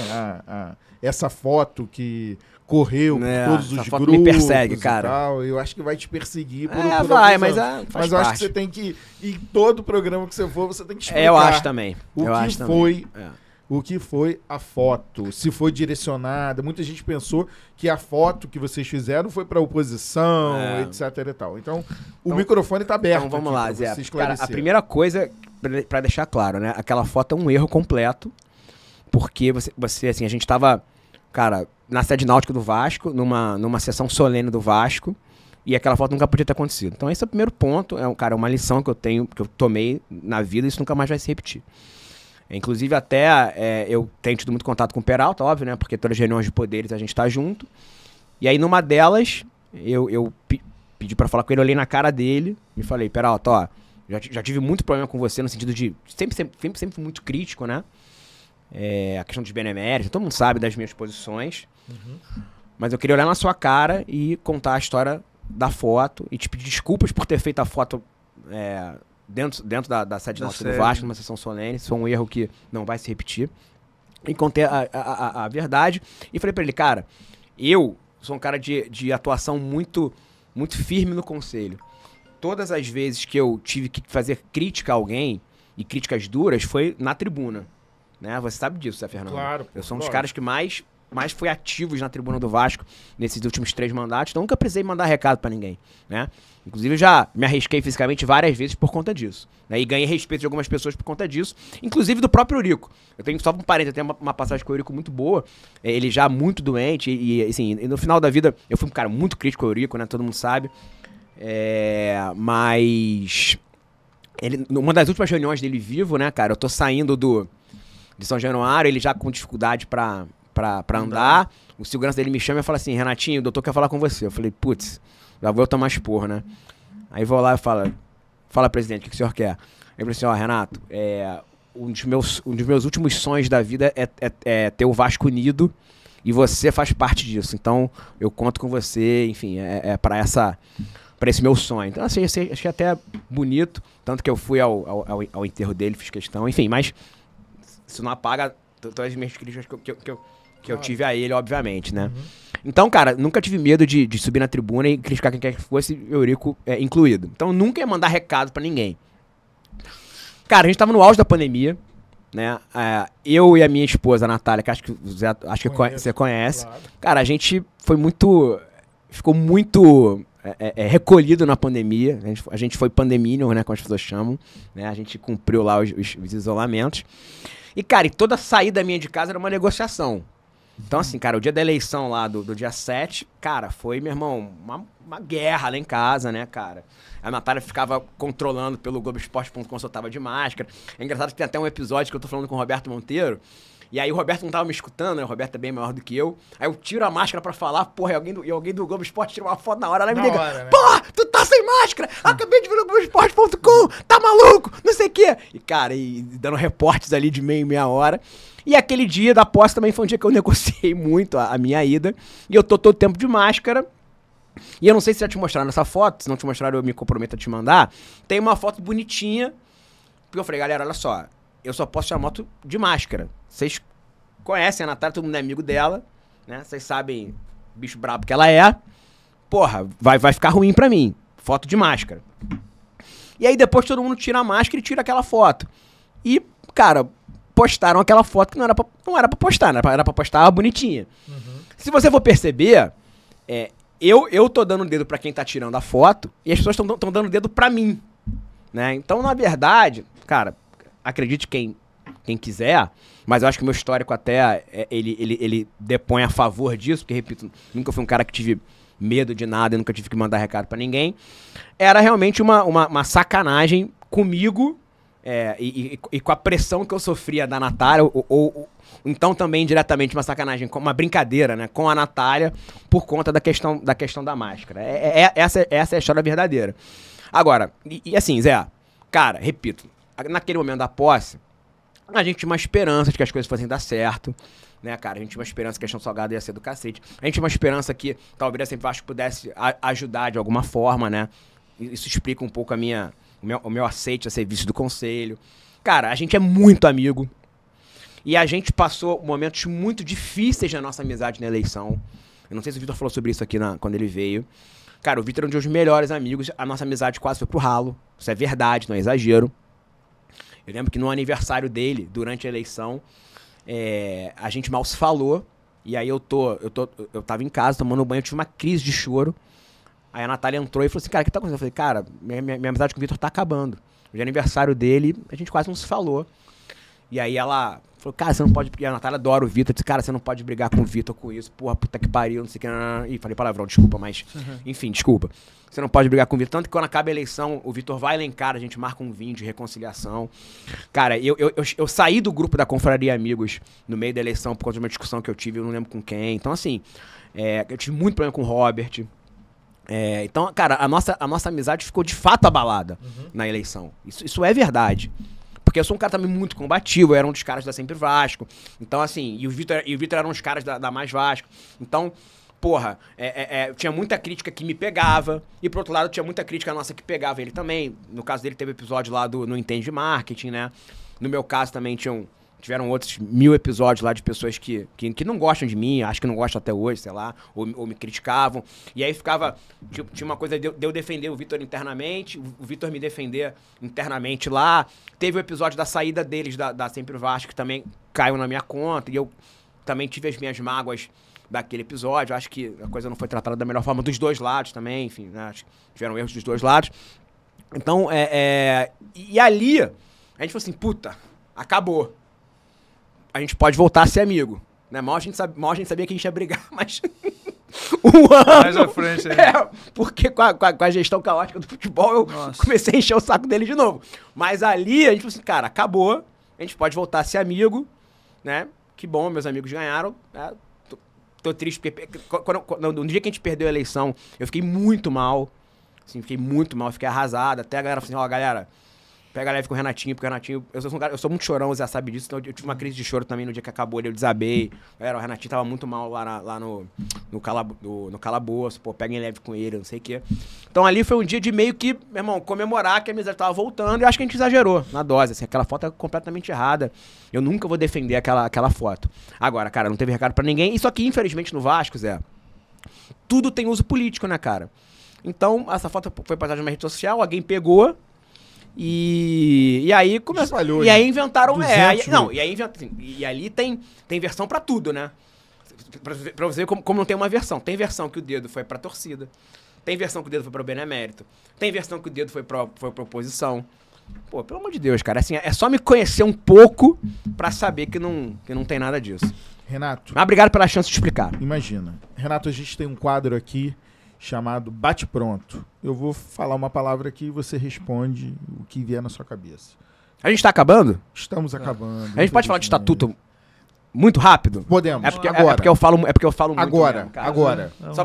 essa foto que correu É, por todos essa os foto grupos me persegue, e cara. tal. Eu acho que vai te perseguir por Vai, alguns mas anos. faz Mas eu acho que parte. você tem que, em todo programa que você for, você tem que explicar. Eu acho também. O eu que acho foi também. É. o que foi a foto, se foi direcionada. Muita gente pensou que a foto que vocês fizeram foi para oposição, etc e tal. Então, o microfone está aberto. Então vamos aqui lá, pra Zé. você Cara, esclarecer. a primeira coisa, pra deixar claro, né? Aquela foto é um erro completo, porque você assim, a gente tava, cara, na sede náutica do Vasco, numa sessão solene do Vasco, e aquela foto nunca podia ter acontecido. Então esse é o primeiro ponto, cara, uma lição que eu tomei na vida, isso nunca mais vai se repetir. Inclusive até eu tenho tido muito contato com o Peralta, óbvio, né? Porque todas as reuniões de poderes a gente tá junto. E aí numa delas, eu pedi pra falar com ele, olhei na cara dele e falei, Peralta, ó, já tive muito problema com você no sentido de sempre fui muito crítico, né? A questão dos beneméritos, todo mundo sabe das minhas posições. Mas eu queria olhar na sua cara e contar a história da foto e te pedir desculpas por ter feito a foto dentro da sede nossa do Vasco, numa sessão solene. Isso foi um erro que não vai se repetir. E contei a verdade. E falei pra ele, cara, eu sou um cara de atuação muito, muito firme no conselho. Todas as vezes que eu tive que fazer crítica a alguém, e críticas duras, foi na tribuna. Né? Você sabe disso, Zé Fernando? Claro. Eu sou um dos caras que mais fui ativos na tribuna do Vasco nesses últimos 3 mandatos. Então nunca precisei mandar recado pra ninguém, né? Inclusive já me arrisquei fisicamente várias vezes por conta disso, né? E ganhei respeito de algumas pessoas por conta disso, inclusive do próprio Eurico. Eu tenho só um parênteses, eu tenho uma passagem com o Eurico muito boa, ele já muito doente e assim, no final da vida eu fui um cara muito crítico ao Eurico, né? Todo mundo sabe. Mas ele, numa das últimas reuniões dele vivo, né, cara? Eu tô saindo de São Januário, ele já com dificuldade pra andar. O segurança dele me chama e fala assim, Renatinho, o doutor quer falar com você. Eu falei, putz, já vou tomar esporro, né? Aí vou lá e fala, presidente, o que o senhor quer? Ele falou assim, ó, Renato, um dos meus últimos sonhos da vida é ter o Vasco unido e você faz parte disso. Então, eu conto com você, enfim, pra esse meu sonho. Então, assim, achei até bonito, tanto que eu fui ao enterro dele, fiz questão, enfim, mas isso não apaga todas as minhas críticas que eu tive a ele, obviamente, né? Então, cara, nunca tive medo de subir na tribuna e criticar quem quer que fosse, Eurico incluído. Então, nunca ia mandar recado pra ninguém. Cara, a gente tava no auge da pandemia, né? Eu e a minha esposa, a Natália, que acho que você conhece. Claro. Cara, a gente ficou muito recolhido na pandemia. A gente foi pandemínio, né? Como as pessoas chamam, né? A gente cumpriu lá os isolamentos. E, cara, toda saída minha de casa era uma negociação. Então, assim, cara, o dia da eleição lá, do dia 7, cara, foi, meu irmão, uma guerra lá em casa, né, cara? A Natália ficava controlando pelo Globoesporte.com se eu tava de máscara. É engraçado que tem até um episódio que eu tô falando com o Roberto Monteiro, e aí o Roberto não tava me escutando, né? O Roberto é bem maior do que eu. Aí eu tiro a máscara pra falar, porra, e alguém do Globo Esporte tira uma foto na hora, ela me liga, né? Porra, tu tá sem máscara! Acabei de ver no Globoesporte.com, tá maluco? Não sei o quê. E, cara, dando reportes ali de meia hora. E aquele dia da posse também foi um dia que eu negociei muito a minha ida. E eu tô todo tempo de máscara. E eu não sei se já te mostraram essa foto, se não te mostraram eu me comprometo a te mandar. Tem uma foto bonitinha. Porque eu falei, galera, olha só, eu só posso tirar moto de máscara. Vocês conhecem a Natália, todo mundo é amigo dela, né? Vocês sabem o bicho brabo que ela é. Porra, vai ficar ruim pra mim. Foto de máscara. E aí depois todo mundo tira a máscara e tira aquela foto. E, cara, postaram aquela foto que não era pra postar, né? Era pra postar bonitinha. Se você for perceber, eu tô dando o dedo pra quem tá tirando a foto e as pessoas estão dando o dedo pra mim, né? Então, na verdade, cara, acredite quem quiser, mas eu acho que o meu histórico até, ele depõe a favor disso, porque, repito, nunca fui um cara que tive medo de nada, eu nunca tive que mandar recado pra ninguém. Era realmente uma sacanagem comigo e com a pressão que eu sofria da Natália, ou então também diretamente uma sacanagem, uma brincadeira, né, com a Natália por conta da questão da máscara. Essa é a história verdadeira. Agora, e assim, Zé, cara, repito, naquele momento da posse, a gente tinha uma esperança de que as coisas fossem dar certo, né, cara? A gente tinha uma esperança que a questão salgada ia ser do cacete. A gente tinha uma esperança que talvez a Vasco pudesse ajudar de alguma forma, né? Isso explica um pouco o meu aceite a serviço do conselho. Cara, a gente é muito amigo. E a gente passou momentos muito difíceis na nossa amizade na eleição. Eu não sei se o Vitor falou sobre isso aqui quando ele veio. Cara, o Vitor é um dos melhores amigos. A nossa amizade quase foi pro ralo. Isso é verdade, não é exagero. Eu lembro que no aniversário dele, durante a eleição, a gente mal se falou. E aí eu tava em casa tomando banho, eu tive uma crise de choro. Aí a Natália entrou e falou assim, cara, o que tá acontecendo? Eu falei, cara, minha amizade com o Vitor tá acabando. No aniversário dele, a gente quase não se falou. E aí ela falou, cara, você não pode... E a Natália adora o Vitor. Disse, cara, você não pode brigar com o Vitor com isso. Porra, puta que pariu, não sei o que. Ih, falei palavrão, desculpa, mas... Enfim, desculpa. Você não pode brigar com o Vitor. Tanto que quando acaba a eleição, o Vitor vai lá em casa, a gente marca um vinho de reconciliação. Cara, eu saí do grupo da Confraria Amigos no meio da eleição por conta de uma discussão que eu tive, eu não lembro com quem. Então, assim, eu tive muito problema com o Robert. Então, cara, a nossa amizade ficou de fato abalada na eleição. Isso é verdade. Porque eu sou um cara também muito combativo, eu era um dos caras da Sempre Vasco. Então, assim, e o Vitor era um dos caras da Mais Vasco. Então, porra, tinha muita crítica que me pegava. E, por outro lado, tinha muita crítica nossa que pegava ele também. No caso dele, teve episódio lá no Entende de Marketing, né? No meu caso, também tiveram outros 1000 episódios lá de pessoas que não gostam de mim, acho que não gostam até hoje, sei lá, ou me criticavam. E aí ficava... Tinha uma coisa de eu defender o Vitor internamente, o Vitor me defender internamente lá. Teve o episódio da saída deles da Sempre Vasco, que também caiu na minha conta, e eu também tive as minhas mágoas daquele episódio. Acho que a coisa não foi tratada da melhor forma dos dois lados também, enfim, né? Acho que tiveram erros dos dois lados. Então, e ali, a gente falou assim, puta, acabou. A gente pode voltar a ser amigo, né? Mal a gente sabia que a gente ia brigar, mas um ano... Mais à frente, hein? Porque com a gestão caótica do futebol, eu comecei a encher o saco dele de novo. Mas ali, a gente falou assim, cara, acabou, a gente pode voltar a ser amigo, né? Que bom, meus amigos ganharam, né? Tô triste, porque no dia que a gente perdeu a eleição, eu fiquei muito mal, assim, fiquei arrasado, até a galera falou assim, galera... Pega leve com o Renatinho, porque o Renatinho... Eu sou muito chorão, você sabe disso. Então eu tive uma crise de choro também no dia que acabou, eu desabei. Galera, o Renatinho tava muito mal lá no calabouço. Pô, peguem leve com ele, não sei o quê. Então ali foi um dia de meio que, meu irmão, comemorar que a amizade tava voltando. E acho que a gente exagerou na dose, assim. Aquela foto é completamente errada. Eu nunca vou defender aquela foto. Agora, cara, não teve recado pra ninguém. Isso aqui, infelizmente, no Vasco, Zé, tudo tem uso político, né, cara? Então, essa foto foi passada numa rede social, alguém pegou... E aí começou. E aí inventaram. E ali tem versão pra tudo, né? Pra você ver como não tem uma versão. Tem versão que o dedo foi pra torcida. Tem versão que o dedo foi pro benemérito. Tem versão que o dedo foi pra oposição. Pô, pelo amor de Deus, cara. Assim, é só me conhecer um pouco pra saber que não tem nada disso. Renato. Mas obrigado pela chance de explicar. Imagina. Renato, a gente tem um quadro aqui chamado Bate Pronto. Eu vou falar uma palavra aqui e você responde o que vier na sua cabeça. A gente tá acabando? Estamos acabando. A gente pode falar de estatuto muito rápido? Podemos. Agora. É porque eu falo muito agora, mesmo, cara. Agora. Só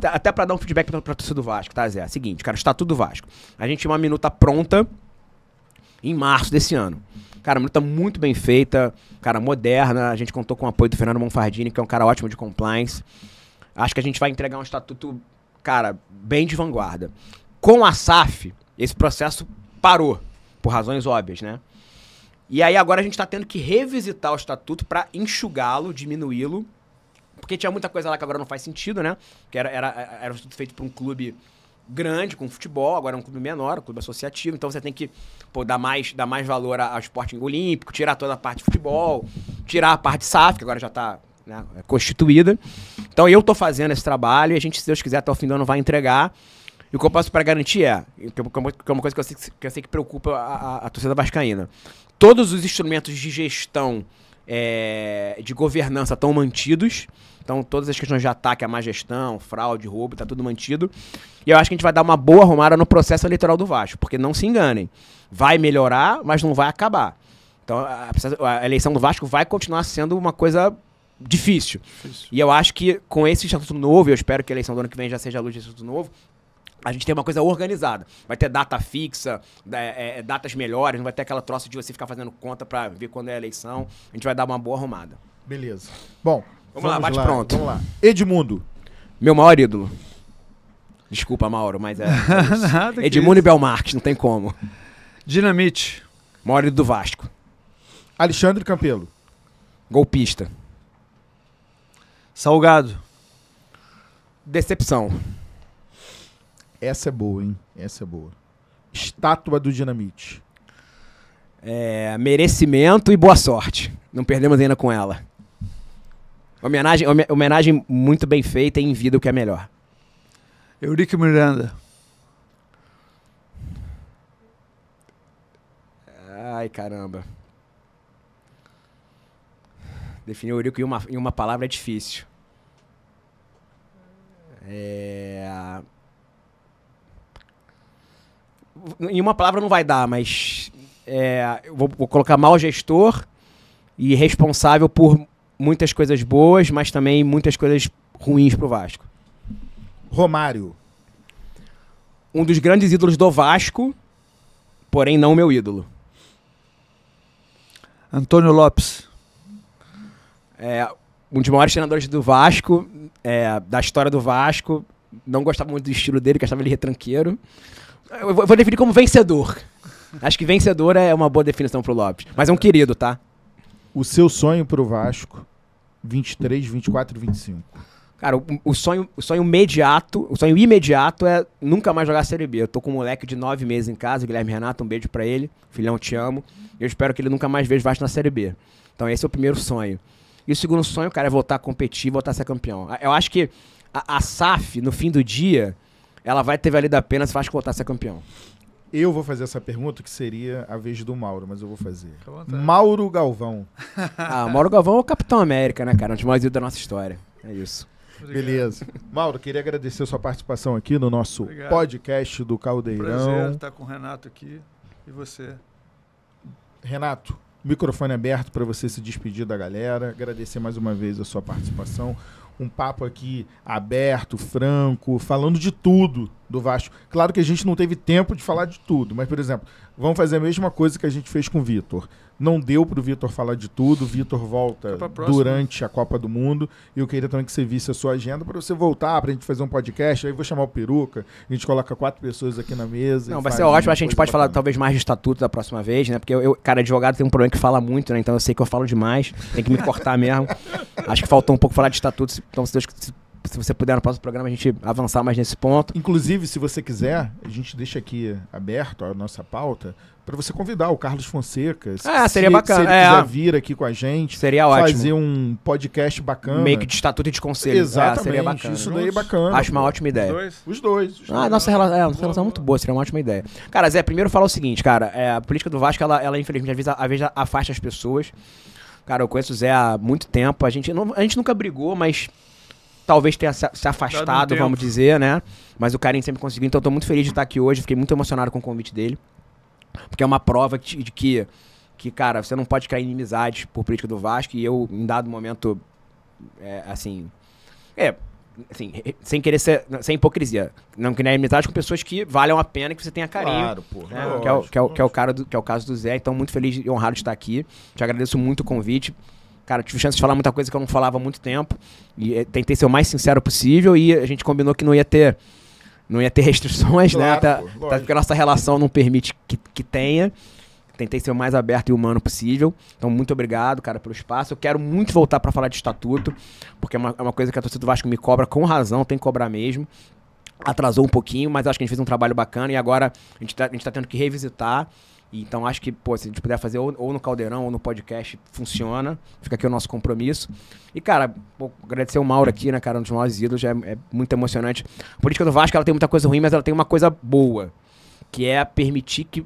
até pra dar um feedback pra torcida do Vasco, tá, Zé? Seguinte, cara, estatuto do Vasco. A gente tinha uma minuta pronta em março desse ano. Cara, uma minuta muito bem feita, cara, moderna. A gente contou com o apoio do Fernando Monfardini, que é um cara ótimo de compliance. Acho que a gente vai entregar um estatuto, cara, bem de vanguarda. Com a SAF, esse processo parou, por razões óbvias, né? E aí agora a gente tá tendo que revisitar o estatuto pra enxugá-lo, diminuí-lo, porque tinha muita coisa lá que agora não faz sentido, né? Que era um estatuto feito por um clube grande, com futebol, agora é um clube menor, um clube associativo, então você tem que dar mais valor ao esporte olímpico, tirar toda a parte de futebol, tirar a parte SAF, que agora já tá, né, constituída. Então eu tô fazendo esse trabalho e a gente, se Deus quiser, até o fim do ano vai entregar. E o que eu posso para garantir que é uma coisa que eu sei que preocupa a torcida vascaína. Todos os instrumentos de gestão, de governança estão mantidos. Então, todas as questões de ataque, a má gestão, fraude, roubo, tá tudo mantido. E eu acho que a gente vai dar uma boa arrumada no processo eleitoral do Vasco. Porque não se enganem. Vai melhorar, mas não vai acabar. Então, a eleição do Vasco vai continuar sendo uma coisa difícil. E eu acho que com esse estatuto novo, eu espero que a eleição do ano que vem já seja a luz de estatuto novo, a gente tem uma coisa organizada. Vai ter data fixa, datas melhores, não vai ter aquela troça de você ficar fazendo conta pra ver quando é a eleição. A gente vai dar uma boa arrumada. Beleza. Bom, vamos lá, bate pronto. Vamos lá. Edmundo. Meu maior ídolo. Desculpa, Mauro, mas Nada Edmundo e Belmarques, não tem como. Dinamite. Maior ídolo do Vasco. Alexandre Campelo. Golpista. Salgado. Decepção. Essa é boa, hein? Essa é boa. Estátua do Dinamite. Merecimento e boa sorte. Não perdemos ainda com ela. Homenagem muito bem feita e em vida, o que é melhor. Eurico Miranda. Ai, caramba. Definir o Eurico em uma palavra é difícil. Em uma palavra não vai dar, mas eu vou colocar mau gestor e responsável por muitas coisas boas, mas também muitas coisas ruins pro Vasco. Romário. Um dos grandes ídolos do Vasco, porém não meu ídolo. Antônio Lopes. Um dos maiores treinadores do Vasco, da história do Vasco. Não gostava muito do estilo dele, que achava ele retranqueiro. Eu vou definir como vencedor. Acho que vencedor é uma boa definição pro Lopes. Mas é um querido, tá? O seu sonho pro Vasco, 23, 24 e 25. Cara, o sonho imediato é nunca mais jogar a Série B. Eu tô com um moleque de 9 meses em casa, Guilherme Renato, um beijo pra ele. Filhão, te amo. Eu espero que ele nunca mais veja o Vasco na Série B. Então esse é o primeiro sonho. E o segundo sonho, cara, é voltar a competir, voltar a ser campeão. Eu acho que a SAF, no fim do dia, ela vai ter valido a pena se o Vasco voltar a ser campeão. Eu vou fazer essa pergunta, que seria a vez do Mauro, mas eu vou fazer. Mauro Galvão. Mauro Galvão é o Capitão América, né, cara? Um dos maiores ídolos da nossa história. É isso. Obrigado. Beleza. Mauro, queria agradecer a sua participação aqui no nosso podcast do Caldeirão. Prazer estar com o Renato aqui. E você? Renato, microfone aberto para você se despedir da galera. Agradecer mais uma vez a sua participação. Um papo aqui aberto, franco, falando de tudo do Vasco. Claro que a gente não teve tempo de falar de tudo, mas, por exemplo, vamos fazer a mesma coisa que a gente fez com o Vitor. Não deu pro Vitor falar de tudo, o Vitor volta durante a Copa do Mundo, e eu queria também que você visse a sua agenda para você voltar, pra gente fazer um podcast, aí eu vou chamar o Peruca, a gente coloca 4 pessoas aqui na mesa. Não, vai ser ótimo, acho que a gente pode falar talvez mais de estatuto da próxima vez, né, porque cara, advogado tem um problema que fala muito, né, então eu sei que eu falo demais, tem que me cortar mesmo. Acho que faltou um pouco falar de estatuto, então se você puder no próximo programa a gente avançar mais nesse ponto. Inclusive, se você quiser, a gente deixa aqui aberto a nossa pauta para você convidar o Carlos Fonseca. Seria bacana. Se ele quiser vir aqui com a gente. Seria ótimo. Fazer um podcast bacana. Meio que de estatuto e de conselho. Exatamente. Seria bacana. Isso daí é bacana. Acho uma ótima ideia. Os dois. Nossa relação é muito boa, seria uma ótima ideia. Cara, Zé, primeiro falar o seguinte, cara, a política do Vasco, ela infelizmente, às vezes afasta as pessoas. Cara, eu conheço o Zé há muito tempo, a gente nunca brigou, mas talvez tenha se afastado, vamos dizer, né? Mas o carinho sempre conseguiu, então eu tô muito feliz de estar aqui hoje, fiquei muito emocionado com o convite dele. Porque é uma prova de que, cara, você não pode cair em inimizades por política do Vasco, e eu, em dado momento, sem querer ser, sem hipocrisia, não querer inimizade com pessoas que valham a pena, que você tenha carinho. Claro, pô. Né? Que é o caso do Zé, então muito feliz e honrado de estar aqui. Te agradeço muito o convite. Cara, tive chance de falar muita coisa que eu não falava há muito tempo, e tentei ser o mais sincero possível, e a gente combinou que não ia ter restrições, claro, né? Até porque a nossa relação não permite que tenha. Tentei ser o mais aberto e humano possível. Então, muito obrigado, cara, pelo espaço. Eu quero muito voltar para falar de estatuto, porque é uma coisa que a torcida do Vasco me cobra com razão, tem que cobrar mesmo. Atrasou um pouquinho, mas acho que a gente fez um trabalho bacana, e agora a gente tá tendo que revisitar. Então acho que, pô, se a gente puder fazer ou no Caldeirão ou no podcast, funciona. Fica aqui o nosso compromisso. E, cara, pô, agradecer o Mauro aqui, né, cara, um dos maiores ídolos, é muito emocionante. A política do Vasco, ela tem muita coisa ruim, mas ela tem uma coisa boa, que é permitir que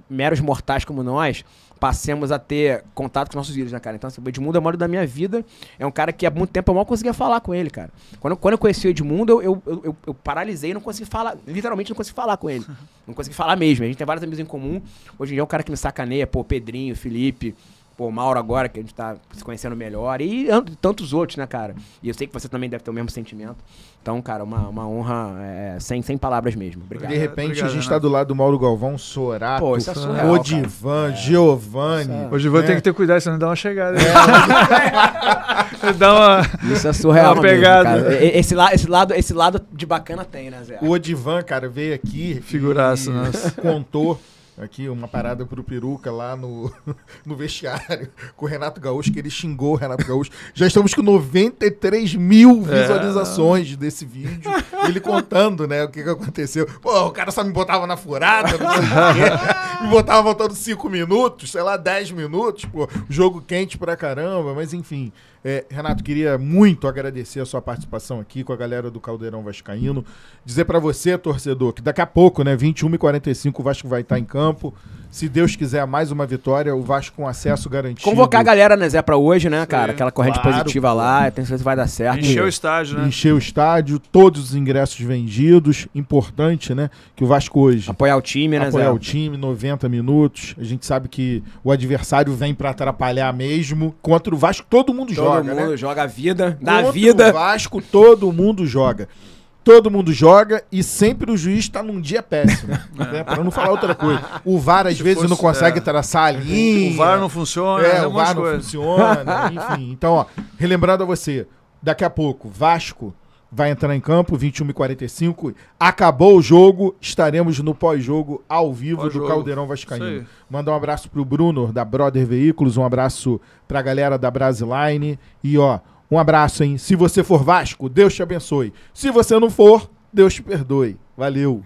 meros mortais como nós passemos a ter contato com nossos ídolos, né, cara? Então, assim, o Edmundo é o maior da minha vida, é um cara que há muito tempo eu mal conseguia falar com ele, cara. Quando eu conheci o Edmundo, eu paralisei e não consegui falar, literalmente não consegui falar com ele. Não consegui falar mesmo. A gente tem vários amigos em comum. Hoje em dia é um cara que me sacaneia, pô, Pedrinho, Felipe, pô, Mauro agora, que a gente tá se conhecendo melhor, e tantos outros, né, cara? E eu sei que você também deve ter o mesmo sentimento. Então, cara, uma honra sem palavras mesmo. Obrigado. De repente, Obrigado, a gente Renato. tá do lado do Mauro Galvão, Sorato, Pô, isso é surreal, Odivan, Giovanni. O Givan né? tem que ter cuidado, senão dá uma chegada. Dá uma... Isso é surreal, Uma mesmo, pegada. cara. Esse lado de bacana tem, né, Zé? O Odivan, cara, veio aqui Figuraço, e nossa. contou aqui uma parada pro Peruca lá no vestiário com o Renato Gaúcho, que ele xingou o Renato Gaúcho. Já estamos com 93 mil visualizações desse vídeo. Ele contando, né, o que aconteceu. Pô, o cara só me botava na furada, não sei o quê. Me botava voltando 5 minutos, sei lá, 10 minutos, pô, jogo quente pra caramba, mas enfim. Renato, queria muito agradecer a sua participação aqui com a galera do Caldeirão Vascaíno. Dizer pra você, torcedor, que daqui a pouco, né, 21h45, o Vasco vai estar em campo. Se Deus quiser mais uma vitória, o Vasco com acesso garantido. Convocar a galera, né, Zé, pra hoje, né, cara? Sim, Aquela corrente claro, positiva lá, tenho certeza que vai dar certo. Encheu o estádio, né? Encher o estádio, todos os ingressos vendidos. Importante, né, que o Vasco hoje Apoiar o time, né, apoiar Zé? o time, 90 minutos. A gente sabe que o adversário vem pra atrapalhar mesmo. Contra o Vasco, todo mundo joga, Todo mundo né? joga a vida, dá a Contra vida. o Vasco, todo mundo joga. Todo mundo joga e sempre o juiz tá num dia péssimo. Né? Pra não falar outra coisa. O VAR, às vezes, não consegue traçar a linha. O VAR não funciona, O VAR não funciona. Enfim, então, ó, relembrando a você, daqui a pouco, Vasco vai entrar em campo, 21h45. Acabou o jogo, estaremos no pós-jogo ao vivo do Pós-jogo. Caldeirão Isso Vascaíno. aí. Mandar um abraço pro Bruno, da Brother Veículos, um abraço pra galera da Brasiline. E, ó, um abraço, hein? Se você for Vasco, Deus te abençoe. Se você não for, Deus te perdoe. Valeu.